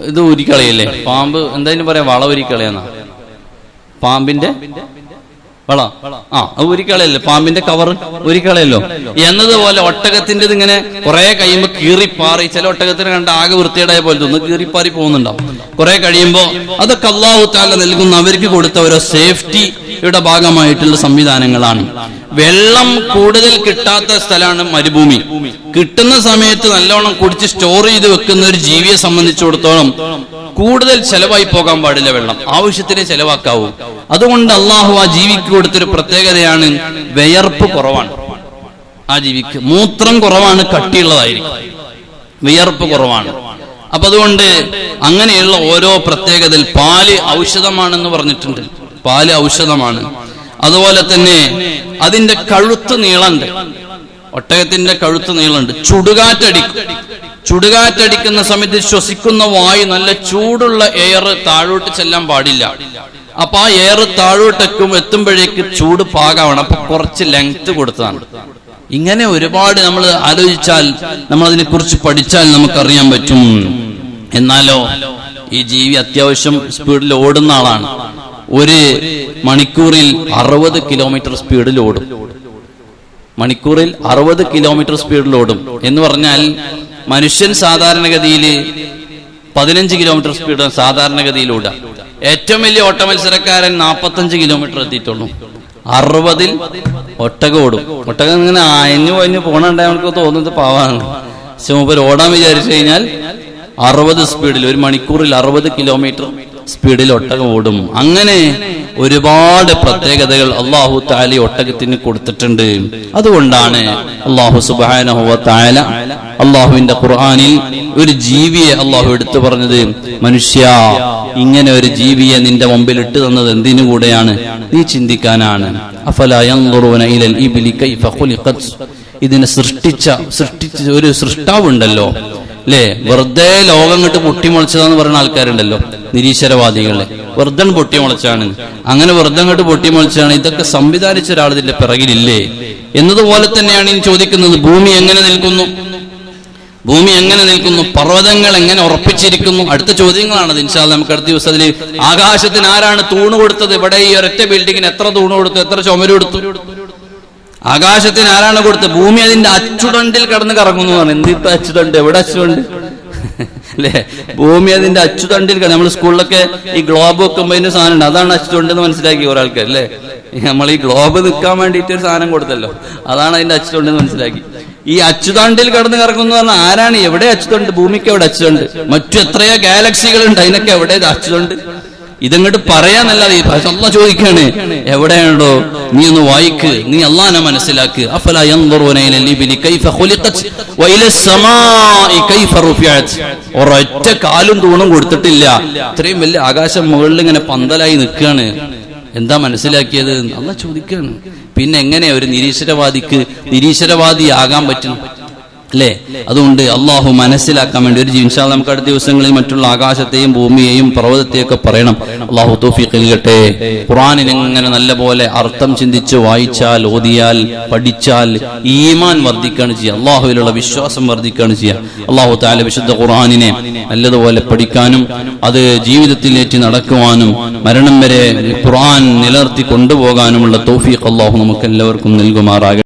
ഇത് ഉരിക്കളയല്ലേ, പാമ്പ് എന്തായാലും പറയാം, വള ഉരിക്കളയെന്നാ, പാമ്പിന്റെ വള ഉരിക്കളയല്ലേ, പാമ്പിന്റെ കവർ ഉരിക്കളയല്ലോ എന്നതുപോലെ ഒട്ടകത്തിന്റെ ഇങ്ങനെ കുറെ കഴിയുമ്പോ കീറിപ്പാറി, ചില ഒട്ടകത്തിന് കണ്ട ആകെ വൃത്തിയുടായ പോലെ തോന്നുന്നു, കീറിപ്പാറി പോകുന്നുണ്ടാവും. കുറെ കഴിയുമ്പോ അതൊക്കെ അല്ലാഹു തആല നൽകുന്ന അവർക്ക് കൊടുത്ത ഓരോ സേഫ്റ്റിയുടെ ഭാഗമായിട്ടുള്ള സംവിധാനങ്ങളാണ്. വെള്ളം കൂടുതൽ കിട്ടാത്ത സ്ഥലമാണ് മരുഭൂമി. കിട്ടുന്ന സമയത്ത് നല്ലോണം കുടിച്ച് സ്റ്റോർ ചെയ്ത് വെക്കുന്ന ഒരു ജീവിയെ സംബന്ധിച്ചിടത്തോളം കൂടുതൽ ചെലവായി പോകാൻ പാടില്ല, വെള്ളം ആവശ്യത്തിന് ചെലവാക്കാവൂ. അതുകൊണ്ട് അള്ളാഹു ആ ജീവിക്ക് കൊടുത്തൊരു പ്രത്യേകതയാണ് വിയർപ്പ് കുറവാണ്. ആ ജീവിക്ക് മൂത്രം കുറവാണ്, കട്ടിയുള്ളതായിരിക്കും, വിയർപ്പ് കുറവാണ്. അപ്പൊ അതുകൊണ്ട് അങ്ങനെയുള്ള ഓരോ പ്രത്യേകതയിൽ പാല് ഔഷധമാണെന്ന് പറഞ്ഞിട്ടുണ്ട്, പാല് ഔഷധമാണ്. അതുപോലെ തന്നെ അതിന്റെ കഴുത്ത് നീളമുണ്ട്, ഒട്ടകത്തിന്റെ കഴുത്ത് നീളമുണ്ട്. ചുടുകാറ്റടിക്കുന്ന സമയത്ത് ശ്വസിക്കുന്ന വായു നല്ല ചൂടുള്ള എയർ താഴോട്ട് ചെല്ലാൻ പാടില്ല. അപ്പൊ ആ എയർ താഴോട്ടേക്കും എത്തുമ്പോഴേക്ക് ചൂട് പാകാവണം. അപ്പൊ കുറച്ച് ലെങ്ത് കൊടുത്തതാണ്. ഇങ്ങനെ ഒരുപാട് നമ്മൾ ആലോചിച്ചാൽ, നമ്മൾ അതിനെ കുറിച്ച് പഠിച്ചാൽ നമുക്കറിയാൻ പറ്റും. എന്നാലോ ഈ ജീവി അത്യാവശ്യം സ്പീഡിൽ ഓടുന്ന ആളാണ്. ഒരു മണിക്കൂറിൽ 60 കിലോമീറ്റർ സ്പീഡിൽ ഓടും. മണിക്കൂറിൽ 60 കിലോമീറ്റർ സ്പീഡിൽ ഓടും എന്ന് പറഞ്ഞാൽ മനുഷ്യൻ സാധാരണഗതിയിൽ 15 കിലോമീറ്റർ സ്പീഡ് സാധാരണഗതിയിൽ ഓടുക. ഏറ്റവും വലിയ ഓട്ട മത്സരക്കാരൻ 45 കിലോമീറ്റർ എത്തിയിട്ടുള്ളൂ. 60-ൽ ഒട്ടകം ഓടും. ഒട്ടകം ഇങ്ങനെ അയഞ്ഞു പോകണുണ്ടായ നമുക്ക് തോന്നുന്നത് പാവാണ്. പക്ഷെ മൂപ്പർ ഓടാൻ വിചാരിച്ചു കഴിഞ്ഞാൽ 60 സ്പീഡിൽ, ഒരു മണിക്കൂറിൽ 60 കിലോമീറ്റർ സ്പീഡിൽ ഒട്ടകം ഓടും. അങ്ങനെ ഒരുപാട് പ്രത്യേകതകൾ അല്ലാഹു തആല ഒട്ടകത്തിന് കൊടുത്തിട്ടുണ്ട്. അതുകൊണ്ടാണ് അല്ലാഹു സുബ്ഹാനഹു വ തആല അല്ലാഹുവിന്റെ ഖുർആനിൽ ഒരു ജീവിയെ അല്ലാഹു എടുത്തു പറഞ്ഞത്, മനുഷ്യ ഇങ്ങനെ ഒരു ജീവിയെ നിന്റെ മുമ്പിൽ ഇട്ടു തന്നത് എന്തിനു കൂടെയാണ്? നീ ചിന്തിക്കാനാണ്. അഫലാ യൻദുറൂന ഇലൽ ഇബ്ലി കൈഫ ഖുലിഖത്. ഇതിനെ സൃഷ്ടിച്ച ഒരു സൃഷ്ടാവുണ്ടല്ലോ അല്ലേ? വെറുതെ ലോകം കണ്ട് പൊട്ടിമുളച്ചതാന്ന് പറയുന്ന ആൾക്കാരുണ്ടല്ലോ, നിരീശ്വരവാദികളെ. വെറുതെ പൊട്ടിമുളച്ചാണ്, അങ്ങനെ വെറുതെ കണ്ട് പൊട്ടിമുളച്ചാണ്. ഇതൊക്കെ സംവിധാനിച്ച ഒരാൾ ഇതിന്റെ പിറകിലില്ലേ എന്നതുപോലെ തന്നെയാണ് ഇനി ചോദിക്കുന്നത്, ഭൂമി എങ്ങനെ നിൽക്കുന്നു? ഭൂമി എങ്ങനെ നിൽക്കുന്നു? പർവ്വതങ്ങൾ എങ്ങനെ ഉറപ്പിച്ചിരിക്കുന്നു? അടുത്ത ചോദ്യങ്ങളാണത്. ഇൻഷാ അല്ലാഹ് നമുക്ക് അടുത്ത ദിവസം അതിൽ ആകാശത്തിന് ആരാണ് തൂണ് കൊടുത്തത്? ഇവിടെ ഈ ഒരൊറ്റ ബിൽഡിങ്ങിന് എത്ര തൂണ് കൊടുത്തു, എത്ര ചുമര് കൊടുത്തു? ആകാശത്തിന് ആരാണ് കൊടുത്തത്? ഭൂമി അതിന്റെ അച്ചുതണ്ടിൽ കടന്ന് കറങ്ങുന്നു. എന്തിപ്പോ അച്ചുതണ്ട്? എവിടെ അച്ചുതണ്ട് അല്ലേ? ഭൂമി അതിന്റെ അച്ചുതണ്ടിൽ. നമ്മൾ സ്കൂളിലൊക്കെ ഈ ഗ്ലോബ് വെക്കുമ്പോ അതിന്റെ സാധനം ഉണ്ട്, അതാണ് അച്ചുതണ്ട് എന്ന് മനസ്സിലാക്കി ഒരാൾക്ക് അല്ലേ? നമ്മൾ ഈ ഗ്ലോബ് നിൽക്കാൻ വേണ്ടിയിട്ട് ഒരു സാധനം കൊടുത്തല്ലോ, അതാണ് അതിന്റെ അച്ചുതണ്ട് എന്ന് മനസ്സിലാക്കി. ഈ അച്ചുതണ്ടിൽ കടന്ന് കറങ്ങുന്നു പറഞ്ഞാൽ ആരാണ്? എവിടെ അച്ചുതണ്ട്? ഭൂമിക്ക് എവിടെ അച്ചുതണ്ട്? മറ്റു എത്രയോ ഗാലക്സികളുണ്ട്, അതിനൊക്കെ എവിടെ അച്ചുതണ്ട്? ഇതങ്ങോട്ട് പറയാനല്ലാതെ അല്ലാഹ് ചോദിക്കാണ്, എവിടെയാണോ? നീ ഒന്ന് വായിക്ക്, നീ അല്ലാഹനെ മനസ്സിലാക്ക്. അഫലാ യൻദുറൂന ഇലൽ ഇബ്ലി കൈഫ ഖുലിഖത് വ ഇലസ് സമാഇ കൈഫ റുഫിഅത്. ഒരൊറ്റ കാലും തൂണും കൊടുത്തിട്ടില്ല, ഇത്രയും വലിയ ആകാശം മുകളിൽ ഇങ്ങനെ പന്തലായി നിൽക്കുകയാണ്. എന്താ മനസ്സിലാക്കിയത്? അല്ലാഹ് ചോദിക്കാണ്. പിന്നെ എങ്ങനെ ഒരു നിരീശ്വരവാദിയാകാൻ പറ്റും അല്ലേ? അതുകൊണ്ട് അള്ളാഹു മനസ്സിലാക്കാൻ വേണ്ടി ഒരു ഇൻഷാ അല്ലാഹ് നമുക്ക് അടുത്ത ദിവസങ്ങളിൽ മറ്റുള്ള ആകാശത്തെയും ഭൂമിയെയും പർവ്വതത്തെയും ഒക്കെ പറയണം. അള്ളാഹു തൗഫീഖ് നൽകട്ടെ. ഖുർആനിനെ ഇങ്ങനെ നല്ലപോലെ അർത്ഥം ചിന്തിച്ച് വായിച്ചാൽ, ഓതിയാൽ, പഠിച്ചാൽ ഈമാൻ വർദ്ധിക്കുകയാണ് ചെയ്യുക, അള്ളാഹുവിലുള്ള വിശ്വാസം വർദ്ധിക്കുകയാണ് ചെയ്യുക. അള്ളാഹു തആല വിശുദ്ധ ഖുർആനിനെ നല്ലതുപോലെ പഠിക്കാനും അത് ജീവിതത്തിലേറ്റി നടക്കുവാനും മരണം വരെ ഖുർആൻ നിലനിർത്തി കൊണ്ടുപോകാനുമുള്ള തൗഫീഖ് അള്ളാഹു നമുക്ക് എല്ലാവർക്കും നൽകുമാറാകട്ടെ.